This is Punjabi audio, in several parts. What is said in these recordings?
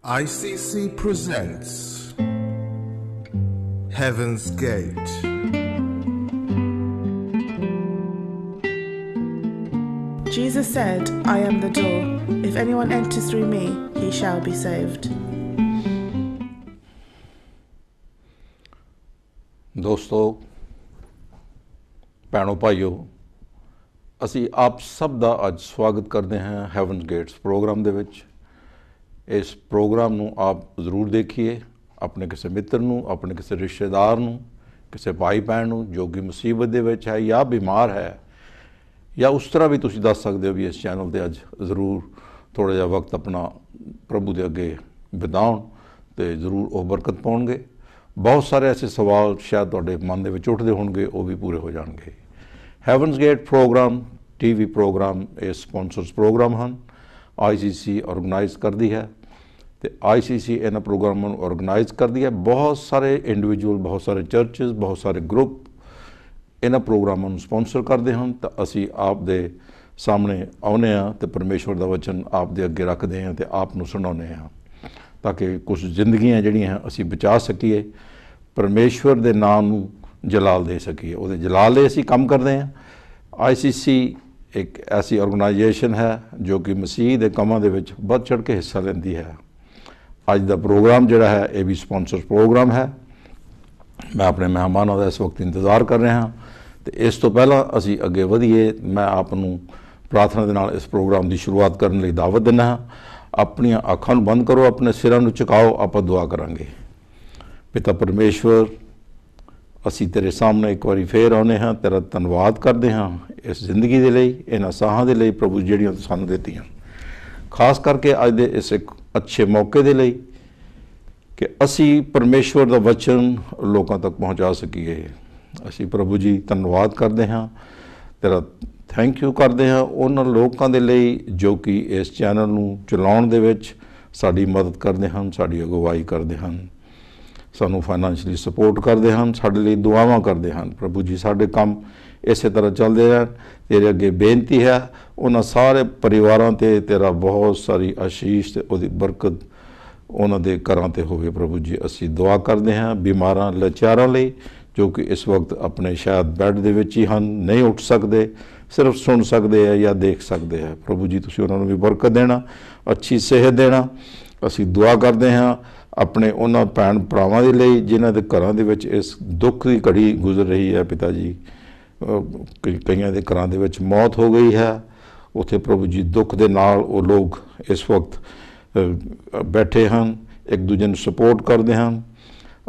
ICC presents Heaven's Gate. Jesus said, I am the door. If anyone enters through me, he shall be saved. ਦੋਸਤੋ, ਭੈਣੋ ਭਾਈਓ, ਅਸੀਂ ਆਪ ਸਭ ਦਾ ਅੱਜ ਸਵਾਗਤ ਕਰਦੇ ਹਾਂ ਹੈਵਨਸ ਗੇਟਸ ਪ੍ਰੋਗਰਾਮ ਦੇ ਵਿੱਚ। ਇਸ ਪ੍ਰੋਗਰਾਮ ਨੂੰ ਆਪ ਜ਼ਰੂਰ ਦੇਖੀਏ, ਆਪਣੇ ਕਿਸੇ ਮਿੱਤਰ ਨੂੰ, ਆਪਣੇ ਕਿਸੇ ਰਿਸ਼ਤੇਦਾਰ ਨੂੰ, ਕਿਸੇ ਭਾਈ ਭੈਣ ਨੂੰ ਜੋ ਕਿ ਮੁਸੀਬਤ ਦੇ ਵਿੱਚ ਹੈ ਜਾਂ ਬਿਮਾਰ ਹੈ, ਜਾਂ ਉਸ ਤਰ੍ਹਾਂ ਵੀ ਤੁਸੀਂ ਦੱਸ ਸਕਦੇ ਹੋ ਵੀ ਇਸ ਚੈਨਲ 'ਤੇ ਅੱਜ ਜ਼ਰੂਰ ਥੋੜ੍ਹਾ ਜਿਹਾ ਵਕਤ ਆਪਣਾ ਪ੍ਰਭੂ ਦੇ ਅੱਗੇ ਬਿਤਾਉਣ ਅਤੇ ਜ਼ਰੂਰ ਉਹ ਬਰਕਤ ਪਾਉਣਗੇ। ਬਹੁਤ ਸਾਰੇ ਐਸੇ ਸਵਾਲ ਸ਼ਾਇਦ ਤੁਹਾਡੇ ਮਨ ਦੇ ਵਿੱਚ ਉੱਠਦੇ ਹੋਣਗੇ, ਉਹ ਵੀ ਪੂਰੇ ਹੋ ਜਾਣਗੇ। ਹੈਵਨਸ ਗੇਟ ਪ੍ਰੋਗਰਾਮ TV ਪ੍ਰੋਗਰਾਮ ਇਹ ਸਪੋਂਸਰਸ ਪ੍ਰੋਗਰਾਮ ਹਨ। ICC ਔਰਗੇਨਾਈਜ਼ ਕਰਦੀ ਹੈ ਅਤੇ ICC ਇਹਨਾਂ ਪ੍ਰੋਗਰਾਮਾਂ ਨੂੰ ਔਰਗੇਨਾਈਜ਼ ਕਰਦੀ ਹੈ। ਬਹੁਤ ਸਾਰੇ ਇੰਡੀਵਿਜੂਅਲ, ਬਹੁਤ ਸਾਰੇ ਚਰਚਿਸ, ਬਹੁਤ ਸਾਰੇ ਗਰੁੱਪ ਇਹਨਾਂ ਪ੍ਰੋਗਰਾਮਾਂ ਨੂੰ ਸਪੋਂਸਰ ਕਰਦੇ ਹਨ। ਤਾਂ ਅਸੀਂ ਆਪ ਦੇ ਸਾਹਮਣੇ ਆਉਂਦੇ ਹਾਂ ਅਤੇ ਪਰਮੇਸ਼ਵਰ ਦਾ ਵਚਨ ਆਪ ਦੇ ਅੱਗੇ ਰੱਖਦੇ ਹਾਂ ਅਤੇ ਆਪ ਨੂੰ ਸੁਣਾਉਂਦੇ ਹਾਂ, ਤਾਂ ਕਿ ਕੁਛ ਜ਼ਿੰਦਗੀਆਂ ਜਿਹੜੀਆਂ ਅਸੀਂ ਬਚਾ ਸਕੀਏ, ਪਰਮੇਸ਼ਵਰ ਦੇ ਨਾਮ ਨੂੰ ਜਲਾਲ ਦੇ ਸਕੀਏ, ਉਹਦੇ ਜਲਾਲ ਲਈ ਅਸੀਂ ਕੰਮ ਕਰਦੇ ਹਾਂ। ICC ਇੱਕ ਐਸੀ ਆਰਗੇਨਾਈਜੇਸ਼ਨ ਹੈ ਜੋ ਕਿ ਮਸੀਹ ਦੇ ਕੰਮਾਂ ਦੇ ਵਿੱਚ ਵੱਧ ਚੜ੍ਹ ਕੇ ਹਿੱਸਾ ਲੈਂਦੀ ਹੈ। ਅੱਜ ਦਾ ਪ੍ਰੋਗਰਾਮ ਜਿਹੜਾ ਹੈ ਇਹ ਵੀ ਸਪੋਂਸਰ ਪ੍ਰੋਗਰਾਮ ਹੈ। ਮੈਂ ਆਪਣੇ ਮਹਿਮਾਨਾਂ ਦਾ ਇਸ ਵਕਤ ਇੰਤਜ਼ਾਰ ਕਰ ਰਿਹਾ ਹਾਂ ਅਤੇ ਇਸ ਤੋਂ ਪਹਿਲਾਂ ਅਸੀਂ ਅੱਗੇ ਵਧੀਏ, ਮੈਂ ਆਪ ਨੂੰ ਪ੍ਰਾਰਥਨਾ ਦੇ ਨਾਲ ਇਸ ਪ੍ਰੋਗਰਾਮ ਦੀ ਸ਼ੁਰੂਆਤ ਕਰਨ ਲਈ ਦਾਵਤ ਦਿੰਦਾ ਹਾਂ। ਆਪਣੀਆਂ ਅੱਖਾਂ ਨੂੰ ਬੰਦ ਕਰੋ, ਆਪਣੇ ਸਿਰਾਂ ਨੂੰ ਝੁਕਾਓ, ਆਪਾਂ ਦੁਆ ਕਰਾਂਗੇ। ਪਿਤਾ ਪਰਮੇਸ਼ਵਰ, ਅਸੀਂ ਤੇਰੇ ਸਾਹਮਣੇ ਇੱਕ ਵਾਰੀ ਫੇਰ ਆਉਂਦੇ ਹਾਂ, ਤੇਰਾ ਧੰਨਵਾਦ ਕਰਦੇ ਹਾਂ ਇਸ ਜ਼ਿੰਦਗੀ ਦੇ ਲਈ, ਇਹਨਾਂ ਸਾਹਾਂ ਦੇ ਲਈ ਪ੍ਰਭੂ ਜਿਹੜੀਆਂ ਤੂੰ ਸਾਨੂੰ ਦਿੱਤੀਆਂ, ਖਾਸ ਕਰਕੇ ਅੱਜ ਦੇ ਇਸ ਇੱਕ ਅੱਛੇ ਮੌਕੇ ਦੇ ਲਈ ਕਿ ਅਸੀਂ ਪਰਮੇਸ਼ਵਰ ਦਾ ਵਚਨ ਲੋਕਾਂ ਤੱਕ ਪਹੁੰਚਾ ਸਕੀਏ। ਅਸੀਂ ਪ੍ਰਭੂ ਜੀ ਧੰਨਵਾਦ ਕਰਦੇ ਹਾਂ, ਤੇਰਾ ਥੈਂਕ ਯੂ ਕਰਦੇ ਹਾਂ ਉਹਨਾਂ ਲੋਕਾਂ ਦੇ ਲਈ ਜੋ ਕਿ ਇਸ ਚੈਨਲ ਨੂੰ ਚਲਾਉਣ ਦੇ ਵਿੱਚ ਸਾਡੀ ਮਦਦ ਕਰਦੇ ਹਨ, ਸਾਡੀ ਅਗਵਾਈ ਕਰਦੇ ਹਨ, ਸਾਨੂੰ ਫਾਈਨੈਂਸ਼ਲੀ ਸਪੋਰਟ ਕਰਦੇ ਹਨ, ਸਾਡੇ ਲਈ ਦੁਆਵਾਂ ਕਰਦੇ ਹਨ। ਪ੍ਰਭੂ ਜੀ ਸਾਡੇ ਕੰਮ ਇਸੇ ਤਰ੍ਹਾਂ ਚੱਲਦੇ ਰਹਿਣ। ਤੇਰੇ ਅੱਗੇ ਬੇਨਤੀ ਹੈ ਉਹਨਾਂ ਸਾਰੇ ਪਰਿਵਾਰਾਂ 'ਤੇ ਤੇਰਾ ਬਹੁਤ ਸਾਰੀ ਆਸ਼ੀਸ਼ ਅਤੇ ਉਹਦੀ ਬਰਕਤ ਉਹਨਾਂ ਦੇ ਘਰਾਂ 'ਤੇ ਹੋਵੇ। ਪ੍ਰਭੂ ਜੀ ਅਸੀਂ ਦੁਆ ਕਰਦੇ ਹਾਂ ਬਿਮਾਰਾਂ ਲਾਚਾਰਾਂ ਲਈ ਜੋ ਕਿ ਇਸ ਵਕਤ ਆਪਣੇ ਸ਼ਾਇਦ ਬੈੱਡ ਦੇ ਵਿੱਚ ਹੀ ਹਨ, ਨਹੀਂ ਉੱਠ ਸਕਦੇ, ਸਿਰਫ ਸੁਣ ਸਕਦੇ ਹੈ ਜਾਂ ਦੇਖ ਸਕਦੇ ਹੈ। ਪ੍ਰਭੂ ਜੀ ਤੁਸੀਂ ਉਹਨਾਂ ਨੂੰ ਵੀ ਬਰਕਤ ਦੇਣਾ, ਅੱਛੀ ਸਿਹਤ ਦੇਣਾ। ਅਸੀਂ ਦੁਆ ਕਰਦੇ ਹਾਂ ਆਪਣੇ ਉਹਨਾਂ ਭੈਣ ਭਰਾਵਾਂ ਦੇ ਲਈ ਜਿਨ੍ਹਾਂ ਦੇ ਘਰਾਂ ਦੇ ਵਿੱਚ ਇਸ ਦੁੱਖ ਦੀ ਘੜੀ ਗੁਜ਼ਰ ਰਹੀ ਹੈ। ਪਿਤਾ ਜੀ, ਕਈਆਂ ਦੇ ਘਰਾਂ ਦੇ ਵਿੱਚ ਮੌਤ ਹੋ ਗਈ ਹੈ, ਉੱਥੇ ਪ੍ਰਭੂ ਜੀ ਦੁੱਖ ਦੇ ਨਾਲ ਉਹ ਲੋਕ ਇਸ ਵਕਤ ਬੈਠੇ ਹਨ, ਇੱਕ ਦੂਜੇ ਨੂੰ ਸਪੋਰਟ ਕਰਦੇ ਹਨ।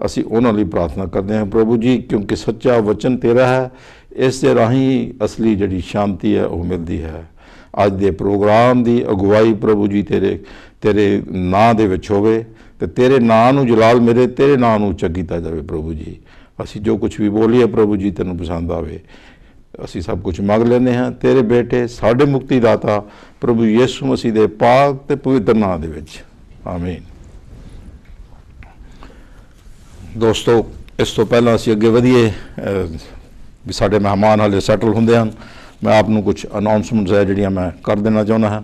ਅਸੀਂ ਉਹਨਾਂ ਲਈ ਪ੍ਰਾਰਥਨਾ ਕਰਦੇ ਹਾਂ ਪ੍ਰਭੂ ਜੀ, ਕਿਉਂਕਿ ਸੱਚਾ ਵਚਨ ਤੇਰਾ ਹੈ, ਇਸ ਦੇ ਰਾਹੀਂ ਅਸਲੀ ਜਿਹੜੀ ਸ਼ਾਂਤੀ ਹੈ ਉਹ ਮਿਲਦੀ ਹੈ। ਅੱਜ ਦੇ ਪ੍ਰੋਗਰਾਮ ਦੀ ਅਗਵਾਈ ਪ੍ਰਭੂ ਜੀ ਤੇਰੇ ਨਾਂ ਦੇ ਵਿੱਚ ਹੋਵੇ ਅਤੇ ਤੇਰੇ ਨਾਂ ਨੂੰ ਜਲਾਲ ਮੇਰੇ, ਤੇਰੇ ਨਾਂ ਨੂੰ ਉੱਚਾ ਕੀਤਾ ਜਾਵੇ। ਪ੍ਰਭੂ ਜੀ ਅਸੀਂ ਜੋ ਕੁਛ ਵੀ ਬੋਲੀਏ ਪ੍ਰਭੂ ਜੀ ਤੈਨੂੰ ਪਸੰਦ ਆਵੇ। ਅਸੀਂ ਸਭ ਕੁਝ ਮੰਗ ਲੈਂਦੇ ਹਾਂ ਤੇਰੇ ਬੇਟੇ ਸਾਡੇ ਮੁਕਤੀ ਦਾਤਾ ਪ੍ਰਭੂ ਯਿਸੂ ਮਸੀਹ ਦੇ ਪਾਕ ਅਤੇ ਪਵਿੱਤਰ ਨਾਂ ਦੇ ਵਿੱਚ, ਆਮੀਨ। ਦੋਸਤੋ, ਇਸ ਤੋਂ ਪਹਿਲਾਂ ਅਸੀਂ ਅੱਗੇ ਵਧੀਏ ਵੀ ਸਾਡੇ ਮਹਿਮਾਨ ਹਾਲੇ ਸੈਟਲ ਹੁੰਦੇ ਹਨ, ਮੈਂ ਆਪ ਨੂੰ ਕੁਛ ਅਨਾਊਂਸਮੈਂਟਸ ਹੈ ਜਿਹੜੀਆਂ ਮੈਂ ਕਰ ਦੇਣਾ ਚਾਹੁੰਦਾ ਹਾਂ।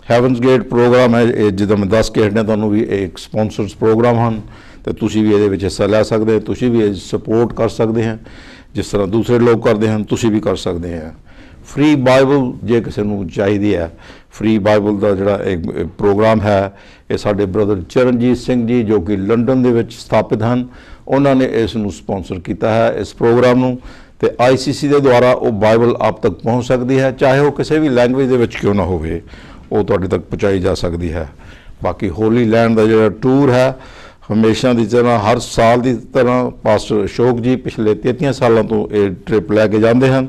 ਹੈਵਨਸ ਗੇਟ ਪ੍ਰੋਗਰਾਮ ਹੈ ਇਹ, ਜਿੱਦਾਂ ਮੈਂ ਦੱਸ ਕੇ ਹਟਿਆ ਤੁਹਾਨੂੰ ਵੀ, ਇਹ ਇੱਕ ਸਪੋਂਸਰਸ ਪ੍ਰੋਗਰਾਮ ਹਨ ਅਤੇ ਤੁਸੀਂ ਵੀ ਇਹਦੇ ਵਿੱਚ ਹਿੱਸਾ ਲੈ ਸਕਦੇ ਹੋ। ਤੁਸੀਂ ਵੀ ਇਹ ਸਪੋਰਟ ਕਰ ਸਕਦੇ ਹੋ ਜਿਸ ਤਰ੍ਹਾਂ ਦੂਸਰੇ ਲੋਕ ਕਰਦੇ ਹਨ, ਤੁਸੀਂ ਵੀ ਕਰ ਸਕਦੇ ਹੋ। ਫ੍ਰੀ ਬਾਈਬਲ ਜੇ ਕਿਸੇ ਨੂੰ ਚਾਹੀਦੀ ਹੈ, ਫ੍ਰੀ ਬਾਈਬਲ ਦਾ ਜਿਹੜਾ ਇੱਕ ਪ੍ਰੋਗਰਾਮ ਹੈ ਇਹ ਸਾਡੇ ਬ੍ਰਦਰ ਚਰਨਜੀਤ ਸਿੰਘ ਜੀ ਜੋ ਕਿ ਲੰਡਨ ਦੇ ਵਿੱਚ ਸਥਾਪਿਤ ਹਨ, ਉਹਨਾਂ ਨੇ ਇਸ ਨੂੰ ਸਪੋਂਸਰ ਕੀਤਾ ਹੈ ਇਸ ਪ੍ਰੋਗਰਾਮ ਨੂੰ, ਅਤੇ ICC ਦੇ ਦੁਆਰਾ ਉਹ ਬਾਈਬਲ ਆਪ ਤੱਕ ਪਹੁੰਚ ਸਕਦੀ ਹੈ, ਚਾਹੇ ਉਹ ਕਿਸੇ ਵੀ ਲੈਂਗੁਏਜ ਦੇ ਵਿੱਚ ਕਿਉਂ ਨਾ ਹੋਵੇ, ਉਹ ਤੁਹਾਡੇ ਤੱਕ ਪਹੁੰਚਾਈ ਜਾ ਸਕਦੀ ਹੈ। ਬਾਕੀ ਹੋਲੀ ਲੈਂਡ ਦਾ ਜਿਹੜਾ ਟੂਰ ਹੈ, ਹਮੇਸ਼ਾ ਦੀ ਤਰ੍ਹਾਂ ਹਰ ਸਾਲ ਦੀ ਤਰ੍ਹਾਂ ਪਾਸਟਰ ਅਸ਼ੋਕ ਜੀ ਪਿਛਲੇ 33 ਸਾਲਾਂ ਤੋਂ ਇਹ ਟ੍ਰਿਪ ਲੈ ਕੇ ਜਾਂਦੇ ਹਨ।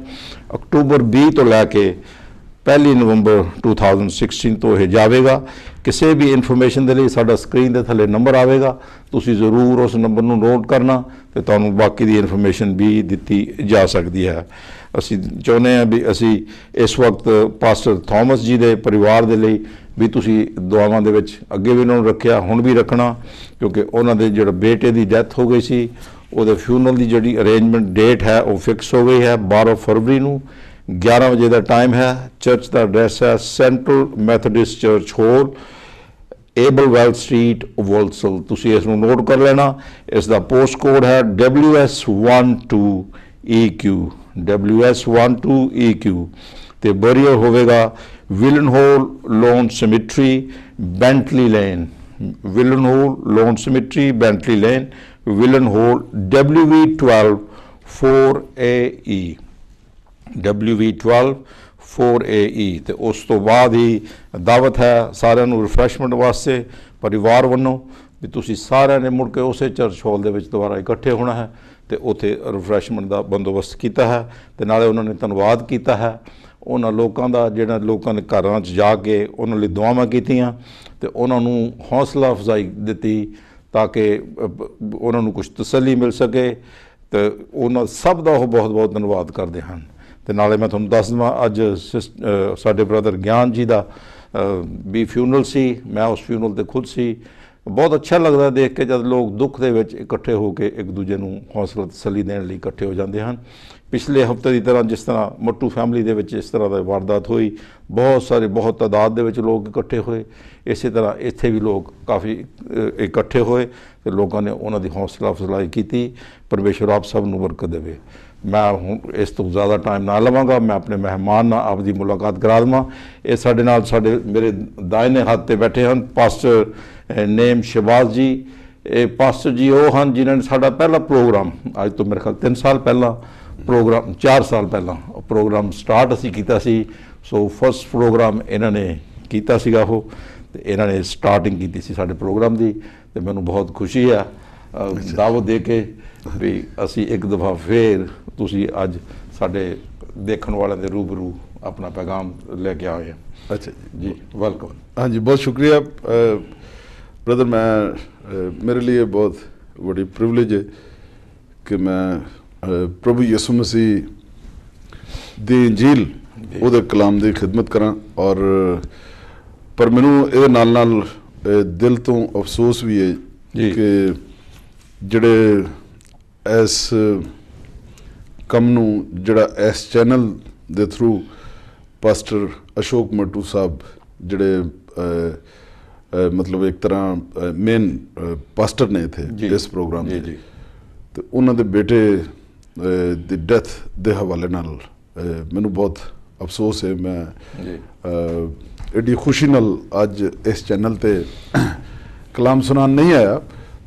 ਅਕਤੂਬਰ 20 ਤੋਂ ਲੈ ਕੇ 1 ਨਵੰਬਰ 2016 ਤੋਂ ਇਹ ਜਾਵੇਗਾ। ਕਿਸੇ ਵੀ ਇਨਫੋਰਮੇਸ਼ਨ ਦੇ ਲਈ ਸਾਡਾ ਸਕਰੀਨ ਦੇ ਥੱਲੇ ਨੰਬਰ ਆਵੇਗਾ, ਤੁਸੀਂ ਜ਼ਰੂਰ ਉਸ ਨੰਬਰ ਨੂੰ ਨੋਟ ਕਰਨਾ ਅਤੇ ਤੁਹਾਨੂੰ ਬਾਕੀ ਦੀ ਇਨਫੋਰਮੇਸ਼ਨ ਵੀ ਦਿੱਤੀ ਜਾ ਸਕਦੀ ਹੈ। ਅਸੀਂ ਚਾਹੁੰਦੇ ਹਾਂ ਵੀ ਅਸੀਂ ਇਸ ਵਕਤ ਪਾਸਟਰ ਥੋਮਸ ਜੀ ਦੇ ਪਰਿਵਾਰ ਦੇ ਲਈ ਵੀ ਤੁਸੀਂ ਦੁਆਵਾਂ ਦੇ ਵਿੱਚ ਅੱਗੇ ਵੀ ਉਹਨਾਂ ਨੂੰ ਰੱਖਿਆ, ਹੁਣ ਵੀ ਰੱਖਣਾ, ਕਿਉਂਕਿ ਉਹਨਾਂ ਦੇ ਜਿਹੜਾ ਬੇਟੇ ਦੀ ਡੈਥ ਹੋ ਗਈ ਸੀ, ਉਹਦੇ ਫਿਊਨਰਲ ਦੀ ਜਿਹੜੀ ਅਰੇਂਜਮੈਂਟ ਡੇਟ ਹੈ ਉਹ ਫਿਕਸ ਹੋ ਗਈ ਹੈ 12 ਫਰਵਰੀ ਨੂੰ 11 ਵਜੇ ਦਾ ਟਾਈਮ ਹੈ। ਚਰਚ ਦਾ ਐਡਰੈਸ ਹੈ central Methodist church hall, Ablewell street Walsall. ਤੁਸੀਂ ਇਸ ਨੂੰ ਨੋਟ ਕਰ ਲੈਣਾ। ਇਸ ਦਾ ਪੋਸਟ ਕੋਡ ਹੈ WS12EQ, WS12EQ। ਤੇ ਬਰੀਅਰ ਹੋਵੇਗਾ Willenhall lawn cemetery, Bentley lane, Willenhall lawn cemetery, Bentley lane, Willenhall, WV12 4AE, WV12 4AE। ਤੇ ਉਸ ਤੋਂ ਬਾਅਦ ਹੀ ਦਾਵਤ ਹੈ ਸਾਰਿਆਂ ਨੂੰ ਰਿਫਰੈਸ਼ਮੈਂਟ ਵਾਸਤੇ ਪਰਿਵਾਰ ਵੱਲੋਂ ਵੀ ਤੁਸੀਂ ਸਾਰਿਆਂ ਨੇ ਮੁੜ ਕੇ ਉਸੇ ਚਰਚ ਹਾਲ ਦੇ ਵਿੱਚ ਦੁਬਾਰਾ ਇਕੱਠੇ ਹੋਣਾ ਹੈ ਤੇ ਉੱਥੇ ਰਿਫਰੈਸ਼ਮੈਂਟ ਦਾ ਬੰਦੋਬਸਤ ਕੀਤਾ ਹੈ। ਤੇ ਨਾਲੇ ਉਹਨਾਂ ਨੇ ਧੰਨਵਾਦ ਕੀਤਾ ਹੈ ਉਹਨਾਂ ਲੋਕਾਂ ਦਾ ਜਿਹੜਾ ਲੋਕਾਂ ਨੇ ਘਰਾਂ 'ਚ ਜਾ ਕੇ ਉਹਨਾਂ ਲਈ ਦੁਆਵਾਂ ਕੀਤੀਆਂ ਤੇ ਉਹਨਾਂ ਨੂੰ ਹੌਸਲਾ ਅਫਜ਼ਾਈ ਦਿੱਤੀ ਤਾਂ ਕਿ ਉਹਨਾਂ ਨੂੰ ਕੁਝ ਤਸੱਲੀ ਮਿਲ ਸਕੇ। ਤੇ ਉਹਨਾਂ ਸਭ ਦਾ ਉਹ ਬਹੁਤ ਬਹੁਤ ਧੰਨਵਾਦ ਕਰਦੇ ਹਨ। ਤੇ ਨਾਲੇ ਮੈਂ ਤੁਹਾਨੂੰ ਦੱਸ ਦੇਵਾਂ ਅੱਜ ਸਾਡੇ ਬ੍ਰਦਰ ਗਿਆਨ ਜੀ ਦਾ ਵੀ ਫਿਊਨਰਲ ਸੀ। ਮੈਂ ਉਸ ਫਿਊਨਰਲ 'ਤੇ ਖੁਦ ਸੀ। ਬਹੁਤ ਅੱਛਾ ਲੱਗਦਾ ਦੇਖ ਕੇ ਜਦ ਲੋਕ ਦੁੱਖ ਦੇ ਵਿੱਚ ਇਕੱਠੇ ਹੋ ਕੇ ਇੱਕ ਦੂਜੇ ਨੂੰ ਹੌਸਲਾ ਤਸੱਲੀ ਦੇਣ ਲਈ ਇਕੱਠੇ ਹੋ ਜਾਂਦੇ ਹਨ। ਪਿਛਲੇ ਹਫ਼ਤੇ ਦੀ ਤਰ੍ਹਾਂ ਜਿਸ ਤਰ੍ਹਾਂ ਮੱਟੂ ਫੈਮਿਲੀ ਦੇ ਵਿੱਚ ਇਸ ਤਰ੍ਹਾਂ ਦੀ ਵਾਰਦਾਤ ਹੋਈ, ਬਹੁਤ ਤਾਦਾਦ ਦੇ ਵਿੱਚ ਲੋਕ ਇਕੱਠੇ ਹੋਏ, ਇਸੇ ਤਰ੍ਹਾਂ ਇੱਥੇ ਵੀ ਲੋਕ ਕਾਫੀ ਇਕੱਠੇ ਹੋਏ ਤੇ ਲੋਕਾਂ ਨੇ ਉਹਨਾਂ ਦੀ ਹੌਸਲਾ ਅਫਜ਼ਾਈ ਕੀਤੀ। ਪਰਮੇਸ਼ਵਰ ਆਪ ਸਭ ਨੂੰ ਬਰਕਤ ਦੇਵੇ। ਮੈਂ ਹੁਣ ਇਸ ਤੋਂ ਜ਼ਿਆਦਾ ਟਾਈਮ ਨਾ ਲਵਾਂਗਾ। ਮੈਂ ਆਪਣੇ ਮਹਿਮਾਨ ਨਾਲ ਆਪ ਦੀ ਮੁਲਾਕਾਤ ਕਰਾ ਦੇਵਾਂ। ਇਹ ਸਾਡੇ ਨਾਲ ਮੇਰੇ ਦਾਇਨੇ ਹੱਥ 'ਤੇ ਬੈਠੇ ਹਨ ਪਾਸਟਰ ਨੇਮ ਸ਼ਬਾਜ਼ ਜੀ। ਇਹ ਪਾਸਟਰ ਜੀ ਉਹ ਹਨ ਜਿਨ੍ਹਾਂ ਨੇ ਸਾਡਾ ਪਹਿਲਾ ਪ੍ਰੋਗਰਾਮ ਅੱਜ ਤੋਂ ਮੇਰੇ ਖਿਆਲ 3 ਸਾਲ ਪਹਿਲਾਂ 4 ਸਾਲ ਪਹਿਲਾਂ ਪ੍ਰੋਗਰਾਮ ਸਟਾਰਟ ਅਸੀਂ ਕੀਤਾ ਸੀ। ਸੋ ਫਸਟ ਪ੍ਰੋਗਰਾਮ ਇਹਨਾਂ ਨੇ ਕੀਤਾ ਸੀਗਾ ਉਹ, ਤੇ ਇਹਨਾਂ ਨੇ ਸਟਾਰਟਿੰਗ ਕੀਤੀ ਸੀ ਸਾਡੇ ਪ੍ਰੋਗਰਾਮ ਦੀ। ਤੇ ਮੈਨੂੰ ਬਹੁਤ ਖੁਸ਼ੀ ਆ ਦਾਵਤ ਦੇ ਕੇ ਵੀ ਅਸੀਂ ਇੱਕ ਦਫਾ ਫੇਰ ਤੁਸੀਂ ਅੱਜ ਸਾਡੇ ਦੇਖਣ ਵਾਲਿਆਂ ਦੇ ਰੂਬਰੂ ਆਪਣਾ ਪੈਗਾਮ ਲੈ ਕੇ ਆਏ हैं। अच्छा जी, वेलकम। हाँ जी, बहुत शुक्रिया ब्रदर। मेरे लिए बहुत बड़ी प्रिविलेज है कि मैं प्रभु यीशु मसीह दी इंजील ਉਹਦੇ ਕਲਾਮ ਦੀ ਖਿਦਮਤ ਕਰਾਂ। ਔਰ ਪਰ ਮੈਨੂੰ ਇਹਦੇ ਨਾਲ ਦਿਲ ਤੋਂ ਅਫਸੋਸ ਵੀ ਹੈ ਕਿ ਜਿਹੜੇ ਇਸ ਕੰਮ ਨੂੰ ਜਿਹੜਾ ਇਸ ਚੈਨਲ ਦੇ ਥਰੂ ਪਾਸਟਰ ਅਸ਼ੋਕ ਮੱਟੂ ਸਾਹਿਬ ਜਿਹੜੇ ਮਤਲਬ ਇੱਕ ਤਰ੍ਹਾਂ ਮੇਨ ਪਾਸਟਰ ਨੇ ਇੱਥੇ ਇਸ ਪ੍ਰੋਗਰਾਮ ਦੇ, ਤੇ ਉਹਨਾਂ ਦੇ ਬੇਟੇ ਦੀ ਡੈਥ ਦੇ ਹਵਾਲੇ ਨਾਲ ਮੈਨੂੰ ਬਹੁਤ ਅਫਸੋਸ ਹੈ। ਮੈਂ ਐਡੀ ਖੁਸ਼ੀ ਨਾਲ ਅੱਜ ਇਸ ਚੈਨਲ 'ਤੇ ਕਲਾਮ ਸੁਣਾਉਣ ਨਹੀਂ ਆਇਆ,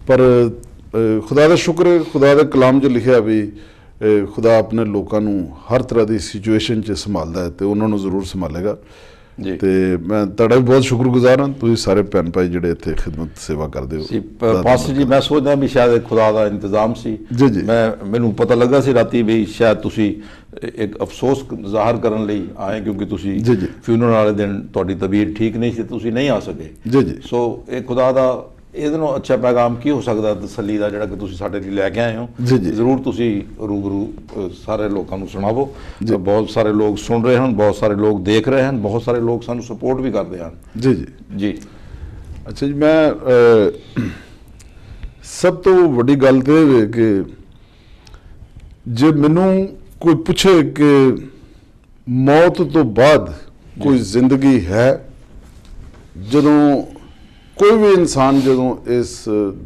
ਪਰ ਖੁਦਾ ਦਾ ਸ਼ੁਕਰ ਹੈ, ਖੁਦਾ ਦੇ ਕਲਾਮ 'ਚ ਲਿਖਿਆ ਵੀ ਖੁਦਾ ਆਪਣੇ ਲੋਕਾਂ ਨੂੰ ਹਰ ਤਰ੍ਹਾਂ ਦੀ ਸਿਚੁਏਸ਼ਨ 'ਚ ਸੰਭਾਲਦਾ ਹੈ ਤੇ ਉਹਨਾਂ ਨੂੰ ਜ਼ਰੂਰ ਸੰਭਾਲੇਗਾ। ਤੇ ਮੈਂ ਤੁਹਾਡਾ ਵੀ ਬਹੁਤ ਸ਼ੁਕਰਗੁਜ਼ਾਰ ਹਾਂ, ਤੁਸੀਂ ਸਾਰੇ ਭੈਣ ਭਾਈ ਜਿਹੜੇ ਇੱਥੇ ਖਿਦਮਤ ਸੇਵਾ ਕਰਦੇ ਹੋ। ਪਾਸਟਰ ਜੀ ਮੈਂ ਸੋਚਦਾ ਵੀ ਸ਼ਾਇਦ ਖੁਦਾ ਦਾ ਇੰਤਜ਼ਾਮ ਸੀ। ਮੈਨੂੰ ਪਤਾ ਲੱਗਾ ਸੀ ਰਾਤੀ ਵੀ ਸ਼ਾਇਦ ਤੁਸੀਂ ਇੱਕ ਅਫਸੋਸ ਜ਼ਾਹਰ ਕਰਨ ਲਈ ਆਏ ਕਿਉਂਕਿ ਤੁਸੀਂ ਫਿਊਨਰਲ ਵਾਲੇ ਦਿਨ ਤੁਹਾਡੀ ਤਬੀਅਤ ਠੀਕ ਨਹੀਂ ਸੀ, ਤੁਸੀਂ ਨਹੀਂ ਆ ਸਕੇ। ਸੋ ਇਹ ਖੁਦਾ ਦਾ ਇਹਦੇ ਨਾਲੋਂ ਅੱਛਾ ਪੈਗਾਮ ਕੀ ਹੋ ਸਕਦਾ ਤਸੱਲੀ ਦਾ ਜਿਹੜਾ ਕਿ ਤੁਸੀਂ ਸਾਡੇ ਲਈ ਲੈ ਕੇ ਆਏ ਹੋ। ਜ਼ਰੂਰ ਤੁਸੀਂ ਰੂਬਰੂ ਸਾਰੇ ਲੋਕਾਂ ਨੂੰ ਸੁਣਾਵੋ। ਬਹੁਤ ਸਾਰੇ ਲੋਕ ਸੁਣ ਰਹੇ ਹਨ, ਬਹੁਤ ਸਾਰੇ ਲੋਕ ਦੇਖ ਰਹੇ ਹਨ, ਬਹੁਤ ਸਾਰੇ ਲੋਕ ਸਾਨੂੰ ਸਪੋਰਟ ਵੀ ਕਰਦੇ ਹਨ। ਜੀ ਅੱਛਾ ਜੀ, ਮੈਂ ਸਭ ਤੋਂ ਵੱਡੀ ਗੱਲ ਤਾਂ ਇਹ ਹੈ ਕਿ ਜੇ ਮੈਨੂੰ ਕੋਈ ਪੁੱਛੇ ਕਿ ਮੌਤ ਤੋਂ ਬਾਅਦ ਕੋਈ ਜ਼ਿੰਦਗੀ ਹੈ, ਜਦੋਂ ਕੋਈ ਵੀ ਇਨਸਾਨ ਜਦੋਂ ਇਸ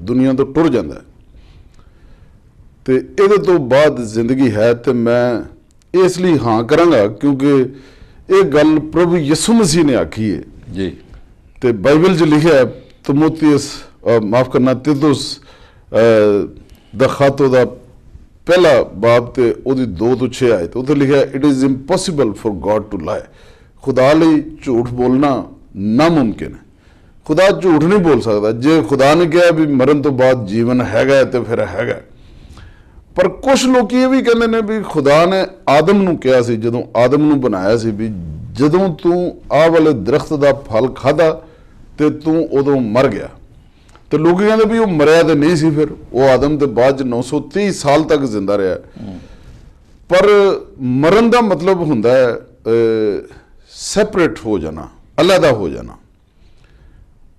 ਦੁਨੀਆ ਤੋਂ ਟੁਰ ਜਾਂਦਾ ਤੇ ਇਹਦੇ ਤੋਂ ਬਾਅਦ ਜ਼ਿੰਦਗੀ ਹੈ, ਤੇ ਮੈਂ ਇਸ ਲਈ ਹਾਂ ਕਰਾਂਗਾ ਕਿਉਂਕਿ ਇਹ ਗੱਲ ਪ੍ਰਭੂ ਯਿਸੂ ਮਸੀਹ ਨੇ ਆਖੀ ਹੈ ਜੀ। ਤੇ ਬਾਈਬਲ 'ਚ ਲਿਖਿਆ ਹੈ ਤਿਮੋਥੀਅਸ ਮਾਫ ਕਰਨਾ ਤਿਤੁਸ ਦਾ ਖਤ ਉਹਦਾ ਪਹਿਲਾ ਬਾਬ ਤੇ ਉਹਦੀ 2 ਤੋਂ 6 ਆਇਤ ਉੱਥੇ ਲਿਖਿਆ it is impossible for God to lie. ਖੁਦਾ ਲਈ ਝੂਠ ਬੋਲਣਾ ਨਾਮੁਮਕਿਨ ਹੈ। ਖੁਦਾ ਝੂਠ ਨਹੀਂ ਬੋਲ ਸਕਦਾ। ਜੇ ਖੁਦਾ ਨੇ ਕਿਹਾ ਵੀ ਮਰਨ ਤੋਂ ਬਾਅਦ ਜੀਵਨ ਹੈਗਾ ਤੇ ਫਿਰ ਹੈਗਾ। ਪਰ ਕੁਝ ਲੋਕ ਇਹ ਵੀ ਕਹਿੰਦੇ ਨੇ ਵੀ ਖੁਦਾ ਨੇ ਆਦਮ ਨੂੰ ਕਿਹਾ ਸੀ, ਜਦੋਂ ਆਦਮ ਨੂੰ ਬਣਾਇਆ ਸੀ, ਵੀ ਜਦੋਂ ਤੂੰ ਆਹ ਵਾਲੇ ਦਰਖਤ ਦਾ ਫਲ ਖਾਧਾ ਤੇ ਤੂੰ ਉਦੋਂ ਮਰ ਗਿਆ। ਤੇ ਲੋਕ ਕਹਿੰਦੇ ਵੀ ਉਹ ਮਰਿਆ ਤੇ ਨਹੀਂ ਸੀ, ਫਿਰ ਉਹ ਆਦਮ ਦੇ ਬਾਅਦ 930 ਸਾਲ ਤੱਕ ਜ਼ਿੰਦਾ ਰਿਹਾ। ਪਰ ਮਰਨ ਦਾ ਮਤਲਬ ਹੁੰਦਾ ਹੈ ਸੈਪਰੇਟ ਹੋ ਜਾਣਾ, ਅਲੱਗਾ ਹੋ ਜਾਣਾ।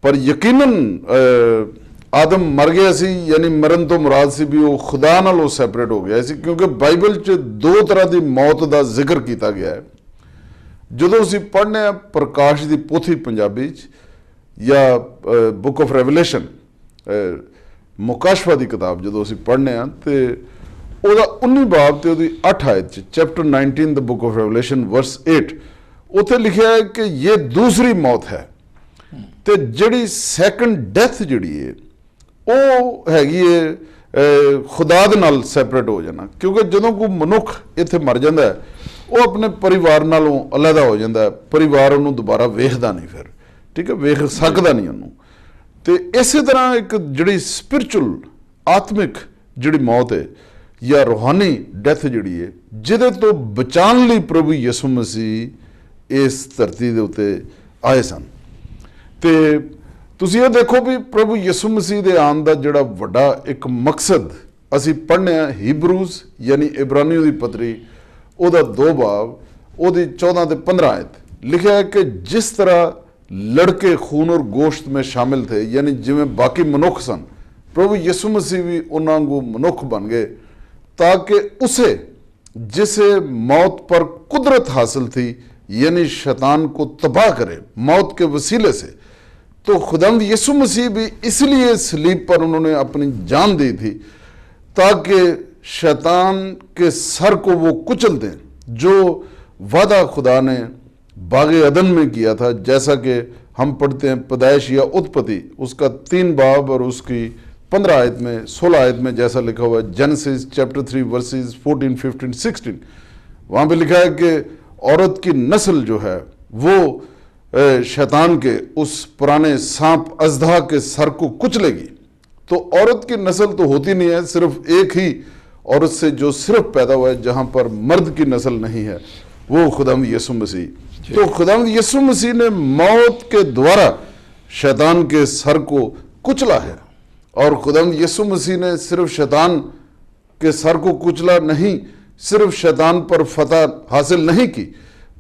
ਪਰ ਯਕੀਨਨ ਆਦਮ ਮਰ ਗਿਆ ਸੀ, ਯਾਨੀ ਮਰਨ ਤੋਂ ਮੁਰਾਦ ਸੀ ਵੀ ਉਹ ਖੁਦਾ ਨਾਲ ਉਹ ਸੈਪਰੇਟ ਹੋ ਗਿਆ ਸੀ, ਕਿਉਂਕਿ ਬਾਈਬਲ 'ਚ 2 ਤਰ੍ਹਾਂ ਦੀ ਮੌਤ ਦਾ ਜ਼ਿਕਰ ਕੀਤਾ ਗਿਆ ਹੈ। ਜਦੋਂ ਅਸੀਂ ਪੜ੍ਹਨੇ ਆ ਪ੍ਰਕਾਸ਼ ਦੀ ਪੋਥੀ ਪੰਜਾਬੀ 'ਚ یا ਬੁੱਕ ਆਫ ਰੈਵਲੇਸ਼ਨ ਮੁਕਾਸ਼ਫਾ ਦੀ ਕਿਤਾਬ ਜਦੋਂ ਅਸੀਂ ਪੜ੍ਹਨੇ ਆ ਤੇ ਉਹਦਾ 19 ਬਾਬ ਤੇ ਉਹਦੀ 8 ਆਇਤ ਚ chapter 19 the book of revolution ਵਰਸ 8 ਉੱਥੇ ਲਿਖਿਆ ਹੈ ਕਿ ਇਹ ਦੂਸਰੀ ਮੌਤ ਹੈ ਤੇ ਜਿਹੜੀ ਸੈਕੰਡ ਡੈਥ ਜਿਹੜੀ ਹੈ ਉਹ ਹੈਗੀ ਹੈ ਖੁਦਾ ਦੇ ਨਾਲ ਸੈਪਰੇਟ ਹੋ ਜਾਣਾ, ਕਿਉਂਕਿ ਜਦੋਂ ਕੋਈ ਮਨੁੱਖ ਇੱਥੇ ਮਰ ਜਾਂਦਾ ਹੈ ਉਹ ਆਪਣੇ ਪਰਿਵਾਰ ਨਾਲੋਂ ਅਲੱਗਾ ਹੋ ਜਾਂਦਾ ਹੈ, ਪਰਿਵਾਰ ਉਹਨੂੰ ਦੁਬਾਰਾ ਵੇਖਦਾ ਨਹੀਂ, ਫਿਰ ਠੀਕ ਹੈ, ਵੇਖ ਸਕਦਾ ਨਹੀਂ ਉਹਨੂੰ। ਤੇ ਇਸੇ ਤਰ੍ਹਾਂ ਇੱਕ ਜਿਹੜੀ ਸਪਿਰਚੁਅਲ ਆਤਮਿਕ ਜਿਹੜੀ ਮੌਤ ਹੈ ਜਾਂ ਰੂਹਾਨੀ ਡੈਥ ਜਿਹੜੀ ਹੈ, ਜਿਹਦੇ ਤੋਂ ਬਚਾਉਣ ਲਈ ਪ੍ਰਭੂ ਯਿਸੂ ਮਸੀਹ ਇਸ ਧਰਤੀ ਦੇ ਉੱਤੇ ਆਏ ਸਨ। ਤੇ ਤੁਸੀਂ ਇਹ ਦੇਖੋ ਵੀ ਪ੍ਰਭੂ ਯਿਸੂ ਮਸੀਹ ਦੇ ਆਉਣ ਦਾ ਜਿਹੜਾ ਵੱਡਾ ਇੱਕ ਮਕਸਦ ਅਸੀਂ ਪੜ੍ਹਨੇ ਆ ਹੀਬਰੂਜ਼ ਯਾਨੀ ਇਬਰਾਨੀਓ ਦੀ ਪਤਰੀ ਉਹਦਾ 2 ਬਾਬ ਉਹਦੀ 14 ਤੇ 15 ਆਇਤ ਲਿਖਿਆ ਹੈ ਕਿ ਜਿਸ ਤਰ੍ਹਾਂ ਲੜਕੇ ਖੂਨ ਔਰ ਗੋਸ਼ਤ में शामिल थे, यानी जिमें बाकी मनुख सन, प्रभु यीशु मसीह भी उन्होंने मनुख बन गए ताकि उसे जिसे मौत पर कुदरत हासिल थी यानी शैतान को तबाह करे मौत के वसीले से। तो खुदावंद यीशु मसीह भी इसलिए सलीब पर उन्होंने अपनी जान दी थी ताकि शैतान के सर को वो कुचल दें, जो वादा खुदा ने बाग़े अदन में किया था, जैसा कि हम पढ़ते हैं पैदाइश या उत्पत्ति उसका 3 बाब और उसकी 15 आयत में 16 आयत में जैसा लिखा हुआ है जेनेसिस चैप्टर 3 वर्सेस 14, 15, 16 वहाँ पे लिखा है कि औरत की नस्ल जो है वो शैतान के उस पुराने सांप अजदा के सर को कुचलेगी। तो औरत की नस्ल तो होती नहीं है, सिर्फ एक ही औरत से जो सिर्फ पैदा हुआ है, जहाँ पर मर्द की नस्ल नहीं है, वो खुदावंद यीशु मसीह। तो खुदावंद यीशु मसीह ने मौत के द्वारा शैतान के सर को कुचला है, और खुदावंद यीशु मसीह ने सिर्फ शैतान के सर को कुचला नहीं, सिर्फ शैतान पर फतह हासिल नहीं की,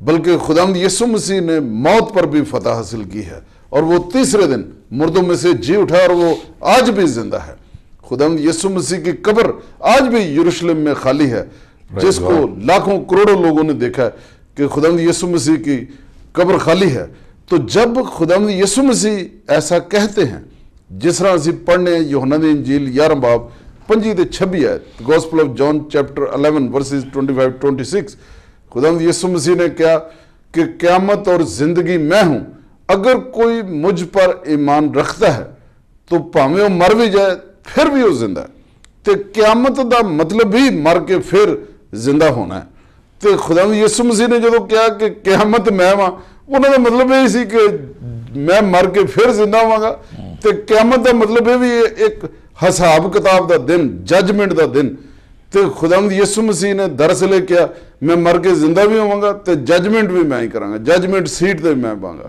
बल्कि खुदावंद यीशु मसीह ने मौत पर भी फतह हासिल की है, और वो तीसरे दिन मुर्दों में से जी उठा और वो आज भी जिंदा है। खुदावंद यीशु मसीह की कब्र आज भी यरूशलेम में खाली है, जिसको लाखों करोड़ों लोगों ने देखा है कि खुदावंद यीशु मसीह की कब्र खाली है। तो जब खुदावंद यीशु मसीह ऐसा कहते हैं, जिस तरह ਅਸੀਂ पढ़ने यूहन्ना दी इंजील 11 बाब 25 ਤੇ 26 है, gospel of John chapter 11 versus 25-26 खुदावंद यीशु मसीह ने कहा कि क़यामत और जिंदगी मैं हूं, अगर कोई मुझ पर ईमान रखता है तो भावें वो मर भी जाए फिर भी वो जिंदा है। तो क़यामत का मतलब ही मर के फिर जिंदा होना है। तो खुदावंद यीशु मसीह ने जो कहा कि क़यामत मैं वां, उन्होंने मतलब यही सी कि मैं मर के फिर जिंदा होवांगा। तो क़यामत का मतलब ये भी एक हिसाब किताब का दिन, जजमेंट का दिन। तो खुदावंद यीशु मसीह ने दरअसल क्या, मैं मर के जिंदा भी होवांगा तो जजमेंट भी मैं ही करांगा, जजमेंट सीट पर मैं पाऊंगा।